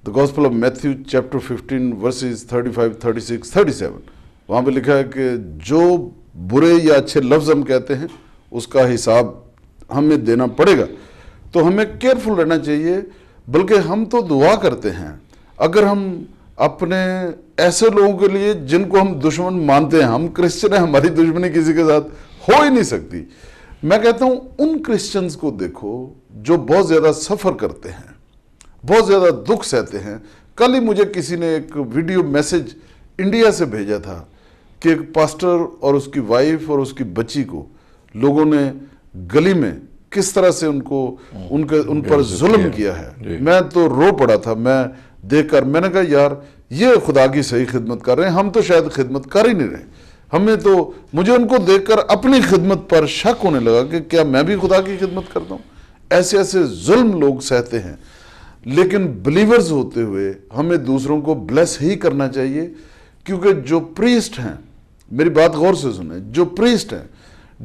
The Gospel of Matthew chapter 15 verses 35, 36, 37, وہاں پہ لکھا ہے کہ جو برے یا اچھے لفظ ہم کہتے ہیں اس کا حساب ہمیں دینا پڑے گا. تو ہمیں کیئرفل رہنا چاہیے, بلکہ ہم تو دعا کرتے ہیں اگر ہم اپنے ایسے لوگوں کے لیے جن کو ہم دشمن مانتے ہیں, ہم کرسچن ہیں, ہماری دشمنی کسی کے ساتھ ہو ہی نہیں سکتی. میں کہتا ہوں ان کرسچنز کو دیکھو جو بہت زیادہ سفر کرتے ہیں, بہت زیادہ دکھ سہتے ہیں. کل ہی مجھے کسی نے ایک ویڈیو میسج انڈیا سے بھیجا تھا کہ ایک پاسٹر اور اس کی وائف اور اس کی بچی کو لوگوں نے گلی میں کس طرح سے ان پر ظلم کیا ہے. میں تو رو پڑا تھا میں دیکھ کر. میں نے کہا یار یہ خدا کی صحیح خدمت کر رہے ہیں, ہم تو شاید خدمت کر ہی نہیں رہے. ہمیں تو مجھے ان کو دیکھ کر اپنی خدمت پر شک ہونے لگا کہ کیا میں بھی خدا کی خدمت کرتا ہوں. ایسے ظلم لوگ سہتے ہیں, لیکن بلیورز ہوتے ہوئے ہمیں دوسروں کو بلیس ہی کرنا چاہیے. کیونکہ جو پریسٹ ہیں, میری بات غور سے سنیں, جو پریسٹ ہیں,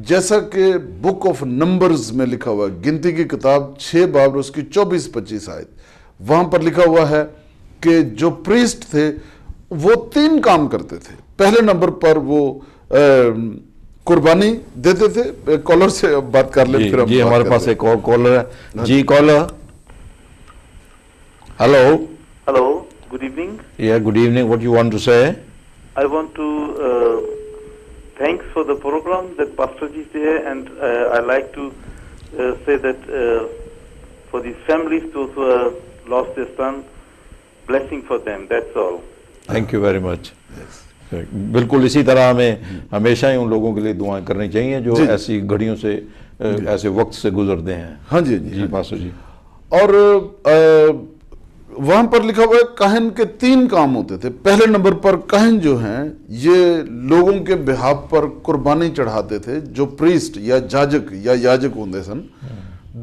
جیسا کہ بک آف نمبرز میں لکھا ہوا ہے, گنتی کی کتاب 6 باب اور اس کی 24-25 آیت, وہاں پر لکھا ہوا ہے کہ جو پریسٹ تھے وہ 3 کام کرتے تھے. پہلے نمبر پر وہ قربانی دیتے تھے. کالر سے بات کر لیں پھر. جی ہمارے پاس ایک اور کالر ہے. جی collar. Hello, good evening. Yeah, good evening. What you want to say? I want to thanks for the program that Pastor Ji is there, and I like to say that for these families, those who have lost their son, blessing for them, that's all. Thank you very much. بالکل اسی طرح ہمیں ہمیشہ ہی ان لوگوں کے لیے دعائیں کرنی چاہیے جو ایسی گھڑیوں سے, ایسے وقت سے گزرتے ہیں. ہاں جی پاسٹر جی. اور وہاں پر لکھا ہوا ہے کاہن کے 3 کام ہوتے تھے. پہلے نمبر پر کاہن جو ہیں یہ لوگوں کے بہاف پر قربانی چڑھاتے تھے, جو پریسٹ یا جاجک یا یاجک ہوندے سن.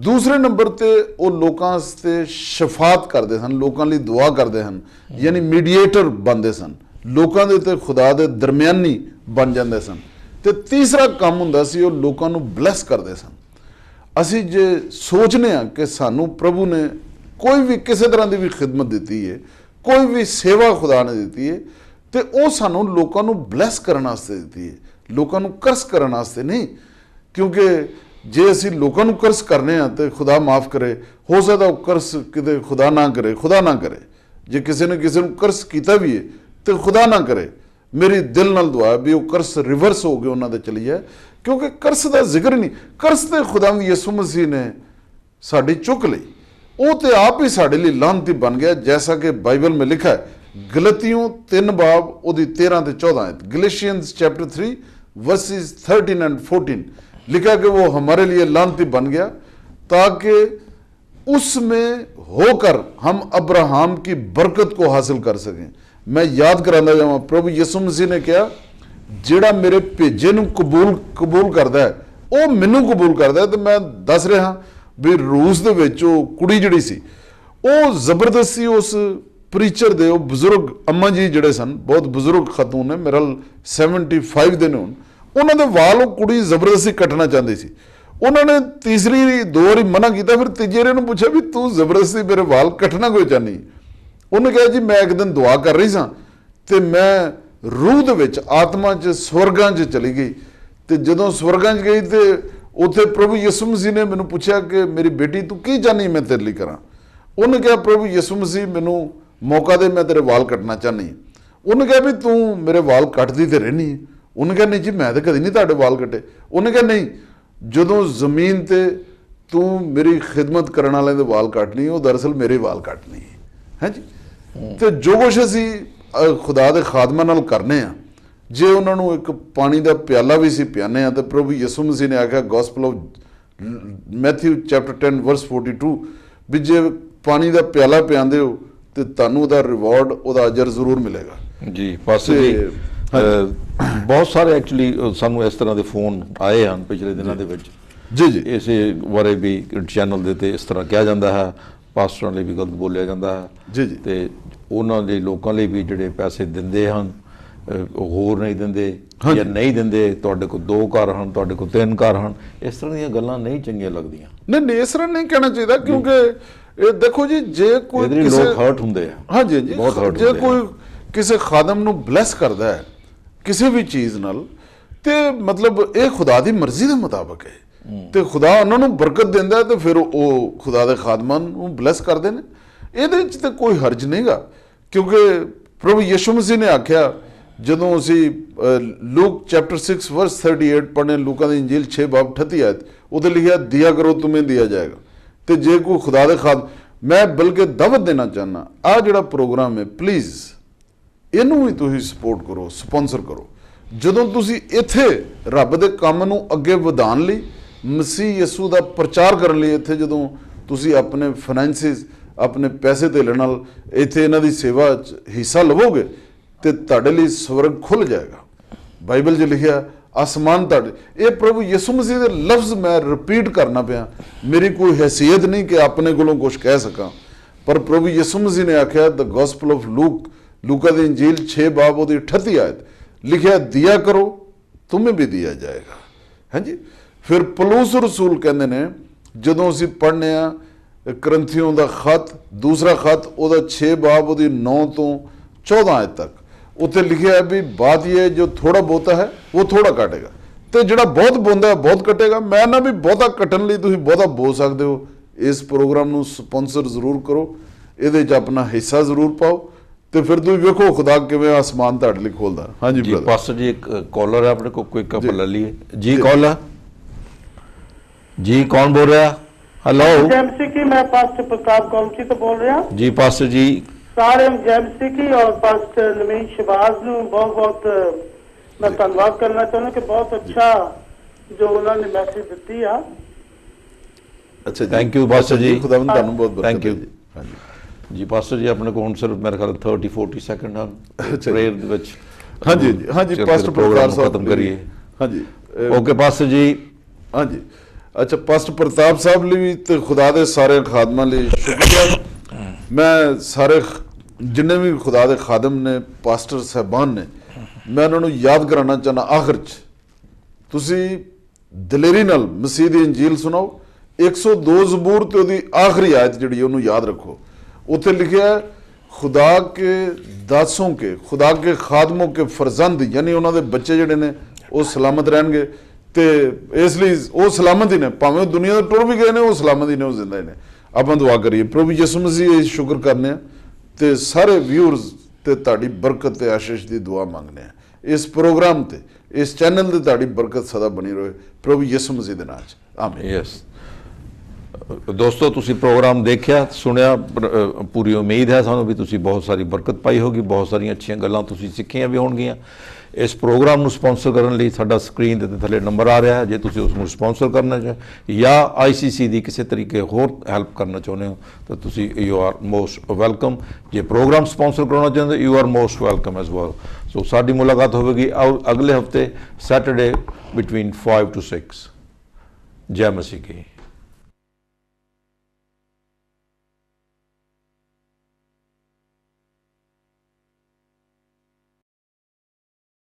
دوسرے نمبر تے وہ لوکاں سے شفاعت کردے سن, لوکاں لی دعا کردے سن, یعنی میڈیٹر بندے سن, لوکاں دے تے خدا دے درمیانی بن جاندے سن. تے تیسرا کام ہوندا سی وہ لوکاں نو بلیس کردے سن. اسی جے سوچنے ہیں کہ سانو پربھو نے کوئی بھی کسی طرح دی بھی خدمت دیتی ہے, کوئی بھی سیوا خدا نے دیتی ہے, تے او سانو لوکاں نو بلیس کرنا واسطے دیتی ہے, لوکاں نو کرس کرنا واسطے نہیں. کیونکہ جے اسی لوکاں نو کرس کرنے ہیں تے خدا معاف کرے, ہو سکتا وہ کرس کدے خدا نہ کرے. جے کسی نے کرس کیتا بھی ہے تے خدا نہ کرے. میری دل نال دعا ہے بھی وہ کرس ریورس ہو گئے انہاں دے چلی جائے, کیونکہ کرس دا ذکر ہی نہیں. کرس تے خدا یسوع مسیح نے ساڈی چک لئی, وہ تے آپ ہی ساڑھے لی لعنتی بن گیا, جیسا کہ بائبل میں لکھا ہے گلتیوں 3 باب او دی 13 تے 14 آیت, گلیشینز چیپٹر 3 ورسز 13 and 14 لکھا کہ وہ ہمارے لیے لعنتی بن گیا تاکہ उसमें होकर हम अब्राहम की बरकत को हासिल कर सकें। मैं याद करांदा जावां, प्रभु यीशु मसीह ने कहा ਜਿਹੜਾ ਮੇਰੇ ਭੇਜੇ ਨੂੰ ਕਬੂਲ ਕਰਦਾ ਹੈ ਉਹ ਮੈਨੂੰ ਕਬੂਲ ਕਰਦਾ ਹੈ। ਤੇ ਮੈਂ ਦੱਸ ਰਿਹਾ ਵੀ ਰੂਸ ਦੇ ਵਿੱਚ ਉਹ ਕੁੜੀ ਜਿਹੜੀ ਸੀ ਉਹ ਜ਼ਬਰਦਸਤੀ ਉਸ ਪ੍ਰੀਚਰ ਦੇ, ਉਹ ਬਜ਼ੁਰਗ ਅੰਮਾ ਜੀ ਜਿਹੜੇ ਸਨ, ਬਹੁਤ ਬਜ਼ੁਰਗ ਖਾਤੂਨ ਨੇ, ਮੇਰੇ 75 ਦੇ ਨੇ ਹੁਣ, ਉਹਨਾਂ ਦੇ ਵਾਲ ਉਹ ਕੁੜੀ ਜ਼ਬਰਦਸਤੀ ਕੱਟਣਾ ਚਾਹੁੰਦੀ ਸੀ। ਉਹਨਾਂ ਨੇ ਤੀਸਰੀ 2 ਵਾਰੀ ਮਨਾ ਕੀਤਾ, ਫਿਰ ਤੀਜੇ ਨੂੰ ਪੁੱਛਿਆ ਵੀ ਤੂੰ ਜ਼ਬਰਦਸਤੀ ਮੇਰੇ ਵਾਲ ਕੱਟਣਾ ਕਿਉਂ ਚਾਹੁੰਦੀ? ਉਹਨੇ ਕਿਹਾ ਜੀ ਮੈਂ ਇੱਕ ਦਿਨ ਦੁਆ ਕਰ ਰਹੀ ਸਾਂ ਤੇ ਮੈਂ रूह ਦੇ ਵਿੱਚ ਆਤਮਾ 'ਚ ਸਵਰਗਾਂ 'ਚ ਚਲੀ ਗਈ, ਤੇ ਜਦੋਂ ਸਵਰਗਾਂ 'ਚ ਗਈ ਤੇ ਉੱਥੇ ਪ੍ਰਭੂ ਯਿਸੂ ਮਸੀਹ ਨੇ ਮੈਨੂੰ ਪੁੱਛਿਆ ਕਿ ਮੇਰੀ ਬੇਟੀ ਤੂੰ ਕੀ ਚਾਹੁੰਦੀ ਮੈਂ ਤੇਰੇ ਲਈ ਕਰਾਂ? ਉਹਨੇ ਕਿਹਾ ਪ੍ਰਭੂ ਯਿਸੂ ਮਸੀਹ ਮੈਨੂੰ ਮੌਕਾ ਦੇ, ਮੈਂ ਤੇਰੇ ਵਾਲ ਕੱਟਣਾ ਚਾਹੁੰਦੀ। ਉਹਨੇ ਕਿਹਾ ਵੀ ਤੂੰ ਮੇਰੇ ਵਾਲ ਕੱਟਦੀ ਤੇ ਰਹਿਣੀ ਹੈ। ਉਹਨੇ ਕਿਹਾ ਨਹੀਂ ਜੀ ਮੈਂ ਤਾਂ ਕਦੀ ਨਹੀਂ ਤੁਹਾਡੇ ਵਾਲ ਕੱਟੇ। ਉਹਨੇ ਕਿਹਾ ਨਹੀਂ, ਜਦੋਂ ਜ਼ਮੀਨ ਤੇ ਤੂੰ ਮੇਰੀ ਖਿਦਮਤ ਕਰਨ ਵਾਲਿਆਂ ਦੇ ਵਾਲ ਕੱਟਣੀ ਉਹ ਦਰਅਸਲ ਮੇਰੇ ਵਾਲ ਕੱਟਣੀ ਹੈ ਜੀ। ਤੇ ਜੋ ਕੁਛ ਅਸੀਂ ਖੁਦਾ ਦੇ ਖਾਦਮਾਂ ਨਾਲ ਕਰਨੇ ਆ, ਜੇ ਉਹਨਾਂ ਨੂੰ ਇੱਕ ਪਾਣੀ ਦਾ ਪਿਆਲਾ ਵੀ ਸੀ ਪਿਆਨੇ ਆ, ਤੇ ਪ੍ਰਭੂ ਯਿਸੂ ਮਸੀਹ ਨੇ ਆਖਿਆ ਗੋਸਪਲ ਆਫ ਮੈਥਿਊ ਚੈਪਟਰ 10 ਵਰਸ 42 ਵੀ ਜੇ ਪਾਣੀ ਦਾ ਪਿਆਲਾ ਪਿਆਉਂਦੇ ਹੋ ਤੇ ਤੁਹਾਨੂੰ ਉਹਦਾ ਰਿਵਾਰਡ, ਉਹਦਾ ਅਜਰ ਜ਼ਰੂਰ ਮਿਲੇਗਾ ਜੀ। ਪਾਸੇ ਜੀ ਬਹੁਤ ਸਾਰੇ ਐਕਚੁਅਲੀ ਸਾਨੂੰ ਇਸ ਤਰ੍ਹਾਂ ਦੇ ਫੋਨ ਆਏ ਹਨ ਪਿਛਲੇ ਦਿਨਾਂ ਦੇ ਵਿੱਚ ਜੀ ਜੀ, ਇਸੇ ਬਾਰੇ ਵੀ ਚੈਨਲ ਦੇ ਤੇ ਇਸ ਤਰ੍ਹਾਂ ਕਿਹਾ ਜਾਂਦਾ ਹੈ, ਪਾਸਟਰਾਂ ਲਈ ਵੀ ਗਲਤ ਬੋਲਿਆ ਜਾਂਦਾ ਹੈ ਜੀ ਜੀ, ਤੇ ਉਹਨਾਂ ਦੇ ਲੋਕਾਂ ਲਈ ਵੀ ਜਿਹੜੇ ਪੈਸੇ ਦਿੰਦੇ ਹਨ ਉਹ ਹੋਰ ਨਹੀਂ ਦਿੰਦੇ ਜਾਂ ਨਹੀਂ ਦਿੰਦੇ, ਤੁਹਾਡੇ ਕੋਲ 2 ਘਰ ਹਨ, ਤੁਹਾਡੇ ਕੋਲ 3 ਘਰ ਹਨ, ਇਸ ਤਰ੍ਹਾਂ ਦੀਆਂ ਗੱਲਾਂ ਨਹੀਂ ਚੰਗੀਆਂ ਲੱਗਦੀਆਂ। ਨਹੀਂ ਇਸ ਤਰ੍ਹਾਂ ਨਹੀਂ ਕਹਿਣਾ ਚਾਹੀਦਾ, ਕਿਉਂਕਿ ਇਹ ਦੇਖੋ ਜੀ ਜੇ ਕੋਈ ਕਿਸੇ ਲੋਕ ਹਰਟ ਹੁੰਦੇ ਆ, ਹਾਂਜੀ ਜੀ, ਜੇ ਕੋਈ ਕਿਸੇ ਖਾਦਮ ਨੂੰ ਬਲੈਸ ਕਰਦਾ ਹੈ ਕਿਸੇ ਵੀ ਚੀਜ਼ ਨਾਲ, ਤੇ ਮਤਲਬ ਇਹ ਖੁਦਾ ਦੀ ਮਰਜ਼ੀ ਦੇ ਮੁਤਾਬਕ ਹੈ, ਤੇ ਖੁਦਾ ਉਹਨਾਂ ਨੂੰ ਬਰਕਤ ਦਿੰਦਾ ਹੈ, ਤੇ ਫਿਰ ਉਹ ਖੁਦਾ ਦੇ ਖਾਦਮਾਂ ਨੂੰ ਬਲੈਸ ਕਰਦੇ ਨੇ। ਇਹਦੇ ਵਿੱਚ ਤਾਂ ਕੋਈ ਹਰਜ ਨਹੀਂਗਾ, ਕਿਉਂਕਿ ਪ੍ਰਭੂ ਯਿਸੂ ਮਸੀਹ ਨੇ ਆਖਿਆ, ਜਦੋਂ ਅਸੀਂ ਲੂਕ ਚੈਪਟਰ 6 ਵਰਸ 38 ਪੜ੍ਹਨੇ, ਲੂਕਾ ਦੀ ਇੰਜੀਲ 6 ਬਾਬ 38 ਆਇਤ, ਉਹਦੇ ਲਿਖਿਆ ਦਿਆ ਕਰੋ ਤੁਮੇ ਦਿਆ ਜਾਏਗਾ। ਤੇ ਜੇ ਕੋਈ ਖੁਦਾ ਦੇ ਮੈਂ ਬਲਕਿ ਦਾਵਤ ਦੇਣਾ ਚਾਹੁੰਦਾ, ਆਹ ਜਿਹੜਾ ਪ੍ਰੋਗਰਾਮ ਹੈ ਪਲੀਜ਼ ਇਹਨੂੰ ਵੀ ਤੁਸੀਂ ਸਪੋਰਟ ਕਰੋ, ਸਪਾਂਸਰ ਕਰੋ। ਜਦੋਂ ਤੁਸੀਂ ਇੱਥੇ ਰੱਬ ਦੇ ਕੰਮ ਨੂੰ ਅੱਗੇ ਵਧਾਉਣ ਲਈ, ਮਸੀਹ ਯਿਸੂ ਦਾ ਪ੍ਰਚਾਰ ਕਰਨ ਲਈ ਇੱਥੇ ਜਦੋਂ ਤੁਸੀਂ ਆਪਣੇ ਫਾਈਨੈਂਸਿਸ, ਆਪਣੇ ਪੈਸੇ ਧੇਲੇ ਨਾਲ ਇੱਥੇ ਇਹਨਾਂ ਦੀ ਸੇਵਾ 'ਚ ਹਿੱਸਾ ਲਵੋਗੇ ਤੇ ਤੁਹਾਡੇ ਲਈ ਸਵਰਗ ਖੁੱਲ ਜਾਏਗਾ। ਬਾਈਬਲ 'ਚ ਲਿਖਿਆ ਆਸਮਾਨ ਤੁਹਾਡੇ, ਇਹ ਪ੍ਰਭੂ ਯਿਸੂ ਮਸੀਹ ਦੇ ਲਫ਼ਜ਼ ਮੈਂ ਰਿਪੀਟ ਕਰਨਾ ਪਿਆ, ਮੇਰੀ ਕੋਈ ਹੈਸੀਅਤ ਨਹੀਂ ਕਿ ਆਪਣੇ ਕੋਲੋਂ ਕੁਝ ਕਹਿ ਸਕਾਂ, ਪਰ ਪ੍ਰਭੂ ਯਿਸੂ ਮਸੀਹ ਨੇ ਆਖਿਆ ਦ ਗੋਸਪਲ ਆਫ ਲੂਕਾ ਦੀ ਇੰਜੀਲ 6 ਬਾਬ ਉਹਦੀ 38 ਆਇਤ ਲਿਖਿਆ ਦਿਆ ਕਰੋ ਤੁਮੇ ਵੀ ਦਿਆ ਜਾਏਗਾ। ਹਾਂਜੀ, ਫਿਰ ਪਲੂਸ ਰਸੂਲ ਕਹਿੰਦੇ ਨੇ, ਜਦੋਂ ਅਸੀਂ ਪੜ੍ਹਨੇ ਆ ਕਰੰਥੀਓਂ ਦਾ ਖਤ, ਦੂਸਰਾ ਖਤ ਉਹਦਾ 6 ਬਾਬ ਉਹਦੀ 9 ਤੋਂ 14 ਆਇਤ ਤੱਕ, ਉੱਥੇ ਲਿਖਿਆ ਹੈ ਵੀ ਬਾਤ ਇਹ ਜੋ ਥੋੜਾ ਬਹੁਤਾ ਹੈ ਉਹ ਥੋੜਾ ਕੱਟੇਗਾ, ਤੇ ਜਿਹੜਾ ਬਹੁਤ ਬੋਂਦਾ ਹੈ ਬਹੁਤ ਕੱਟੇਗਾ। ਮੈਂ ਨਾ ਵੀ ਬਹੁਤਾ ਕੱਟਣ ਲਈ ਤੁਸੀਂ ਬਹੁਤਾ ਬੋਲ ਸਕਦੇ ਹੋ। ਇਸ ਪ੍ਰੋਗਰਾਮ ਨੂੰ ਸਪਾਂਸਰ ਜ਼ਰੂਰ ਕਰੋ, ਇਹਦੇ 'ਚ ਆਪਣਾ ਹਿੱਸਾ ਜ਼ਰੂਰ ਪਾਓ, ਤੇ ਫਿਰ ਤੁਸੀਂ ਵੇਖੋ ਖੁਦਾ ਕਿਵੇਂ ਆਸਮਾਨ ਤੁਹਾਡੇ ਲਈ ਖੋਲਦਾ। ਹਾਂਜੀ ਜੀ ਪਾਸਟਰ ਜੀ, ਇੱਕ ਕਾਲਰ ਹੈ ਆਪਣੇ ਕੋਲ, ਕੋਈ ਕਪਲ ਲੈ ਲਈਏ ਜੀ। ਕਾਲਰ ਜੀ, ਕੌਣ ਬੋਲ ਰਿਹਾ? हेलो जेएमसी की, मैं पास्टर प्रताप कौमसी तो बोल रहा जी। पास्टर जी सारे जेएमसी की और पास्टर नवीन शहबाज ਨੂੰ ਬਹੁਤ ਮੈਂ ਧੰਨਵਾਦ ਕਰਨਾ ਚਾਹੁੰਦਾ ਕਿ ਬਹੁਤ ਅੱਛਾ ਜੋ ਉਹਨਾਂ ਨੇ ਮੈਸੇਜ ਦਿੱਤੀ ਆ। ਅੱਛਾ, ਥੈਂਕ ਯੂ ਪਾਸਟਰ ਜੀ, ਖੁਦਾਵੰਦ ਤੁਹਾਨੂੰ ਬਹੁਤ ਬਹੁਤ ਥੈਂਕ ਯੂ। ਹਾਂਜੀ ਜੀ ਪਾਸਟਰ ਜੀ, ਆਪਣੇ ਕੋਲ ਹੁਣ ਸਿਰਫ ਮੇਰੇ ਖਿਆਲ 30-40 ਸੈਕਿੰਡ ਹਨ ਪ੍ਰੇਅਰ ਦੇ ਵਿੱਚ। ਹਾਂਜੀ ਹਾਂਜੀ ਪਾਸਟਰ ਪ੍ਰਤਾਪ ਸਾਹਿਬ ਖਤਮ ਕਰੀਏ। ਹਾਂਜੀ ਓਕੇ ਪਾਸਟਰ ਜੀ। ਹਾਂਜੀ ਅੱਛਾ, ਪਾਸਟਰ ਪ੍ਰਤਾਪ ਸਾਹਿਬ ਲਈ ਵੀ ਤੇ ਖੁਦਾ ਦੇ ਸਾਰੇ ਖਾਦਮਾਂ ਲਈ ਸ਼ੁਕਰੀਆ। ਮੈਂ ਸਾਰੇ ਜਿੰਨੇ ਵੀ ਖੁਦਾ ਦੇ ਖਾਦਮ ਨੇ, ਪਾਸਟਰ ਸਾਹਿਬਾਨ ਨੇ, ਮੈਂ ਉਹਨਾਂ ਨੂੰ ਯਾਦ ਕਰਾਉਣਾ ਚਾਹੁੰਦਾ, ਆਖਰ 'ਚ ਤੁਸੀਂ ਦਲੇਰੀ ਨਾਲ ਮਸੀਹ ਦੀ ਇੰਜੀਲ ਸੁਣਾਓ। 102 ਜ਼ਬੂਰ ਤੇ ਉਹਦੀ ਆਖਰੀ ਆਇਤ ਜਿਹੜੀ ਉਹਨੂੰ ਯਾਦ ਰੱਖੋ। ਉੱਥੇ ਲਿਖਿਆ ਖੁਦਾ ਕੇ ਦਾਸੋਂ ਕੇ, ਖੁਦਾ ਕੇ ਖਾਦਮੋਂ ਕੇ ਫਰਜ਼ੰਦ, ਯਾਨੀ ਉਹਨਾਂ ਦੇ ਬੱਚੇ ਜਿਹੜੇ ਨੇ ਉਹ ਸਲਾਮਤ ਰਹਿਣਗੇ, ਤੇ ਇਸ ਲਈ ਉਹ ਸਲਾਮਤ ਹੀ ਨੇ, ਭਾਵੇਂ ਦੁਨੀਆ ਤੋਂ ਟੁਰ ਵੀ ਗਏ ਨੇ ਉਹ ਸਲਾਮਤ ਹੀ ਨੇ, ਉਹ ਜ਼ਿੰਦਾ ਹੀ ਨੇ। ਆਪਾਂ ਦੁਆ ਕਰੀਏ। ਪ੍ਰਭੂ ਯਿਸੂ ਮਸੀਹ ਇਹ ਸ਼ੁਕਰ ਕਰਨੇ ਆ ਤੇ ਸਾਰੇ ਵਿਊਅਰਸ ਤੇ ਤੁਹਾਡੀ ਬਰਕਤ ਤੇ ਆਸ਼ੀਸ਼ ਦੀ ਦੁਆ ਮੰਗਨੇ ਆ। ਇਸ ਪ੍ਰੋਗਰਾਮ ਤੇ, ਇਸ ਚੈਨਲ ਤੇ ਤੁਹਾਡੀ ਬਰਕਤ ਸਦਾ ਬਣੀ ਰਹੇ, ਪ੍ਰਭੂ ਯਿਸੂ ਮਸੀਹ ਦੇ ਨਾਮ 'ਚ ਆਮੀਨ। ਯੈਸ ਦੋਸਤੋ, ਤੁਸੀਂ ਪ੍ਰੋਗਰਾਮ ਦੇਖਿਆ, ਸੁਣਿਆ, ਪੂਰੀ ਉਮੀਦ ਹੈ ਸਾਨੂੰ ਵੀ ਤੁਸੀਂ ਬਹੁਤ ਸਾਰੀ ਬਰਕਤ ਪਾਈ ਹੋਗੀ, ਬਹੁਤ ਸਾਰੀਆਂ ਅੱਛੀਆਂ ਗੱਲਾਂ ਤੁਸੀਂ ਸਿੱਖੀਆਂ ਵੀ ਹੋਣਗੀਆਂ। ਇਸ ਪ੍ਰੋਗਰਾਮ ਨੂੰ ਸਪਾਂਸਰ ਕਰਨ ਲਈ ਸਾਡਾ ਸਕਰੀਨ ਦੇ ਥੱਲੇ ਨੰਬਰ ਆ ਰਿਹਾ ਹੈ। ਜੇ ਤੁਸੀਂ ਉਸ ਨੂੰ ਸਪਾਂਸਰ ਕਰਨਾ ਚਾਹੋ ਜਾਂ ICC ਦੀ ਕਿਸੇ ਤਰੀਕੇ ਹੋਰ ਹੈਲਪ ਕਰਨਾ ਚਾਹੁੰਦੇ ਹੋ ਤਾਂ ਤੁਸੀਂ ਯੂ ਆਰ ਮੋਸਟ ਵੈਲਕਮ। ਜੇ ਪ੍ਰੋਗਰਾਮ ਸਪਾਂਸਰ ਕਰਾਉਣਾ ਚਾਹੁੰਦੇ you are most welcome as well. So ਸਾਡੀ ਮੁਲਾਕਾਤ ਹੋਵੇਗੀ ਅਗਲੇ ਹਫਤੇ ਸੈਟਰਡੇ ਬਿਟਵੀਨ 5 to 6। ਜੈ ਮਸੀਹ ਕੀ।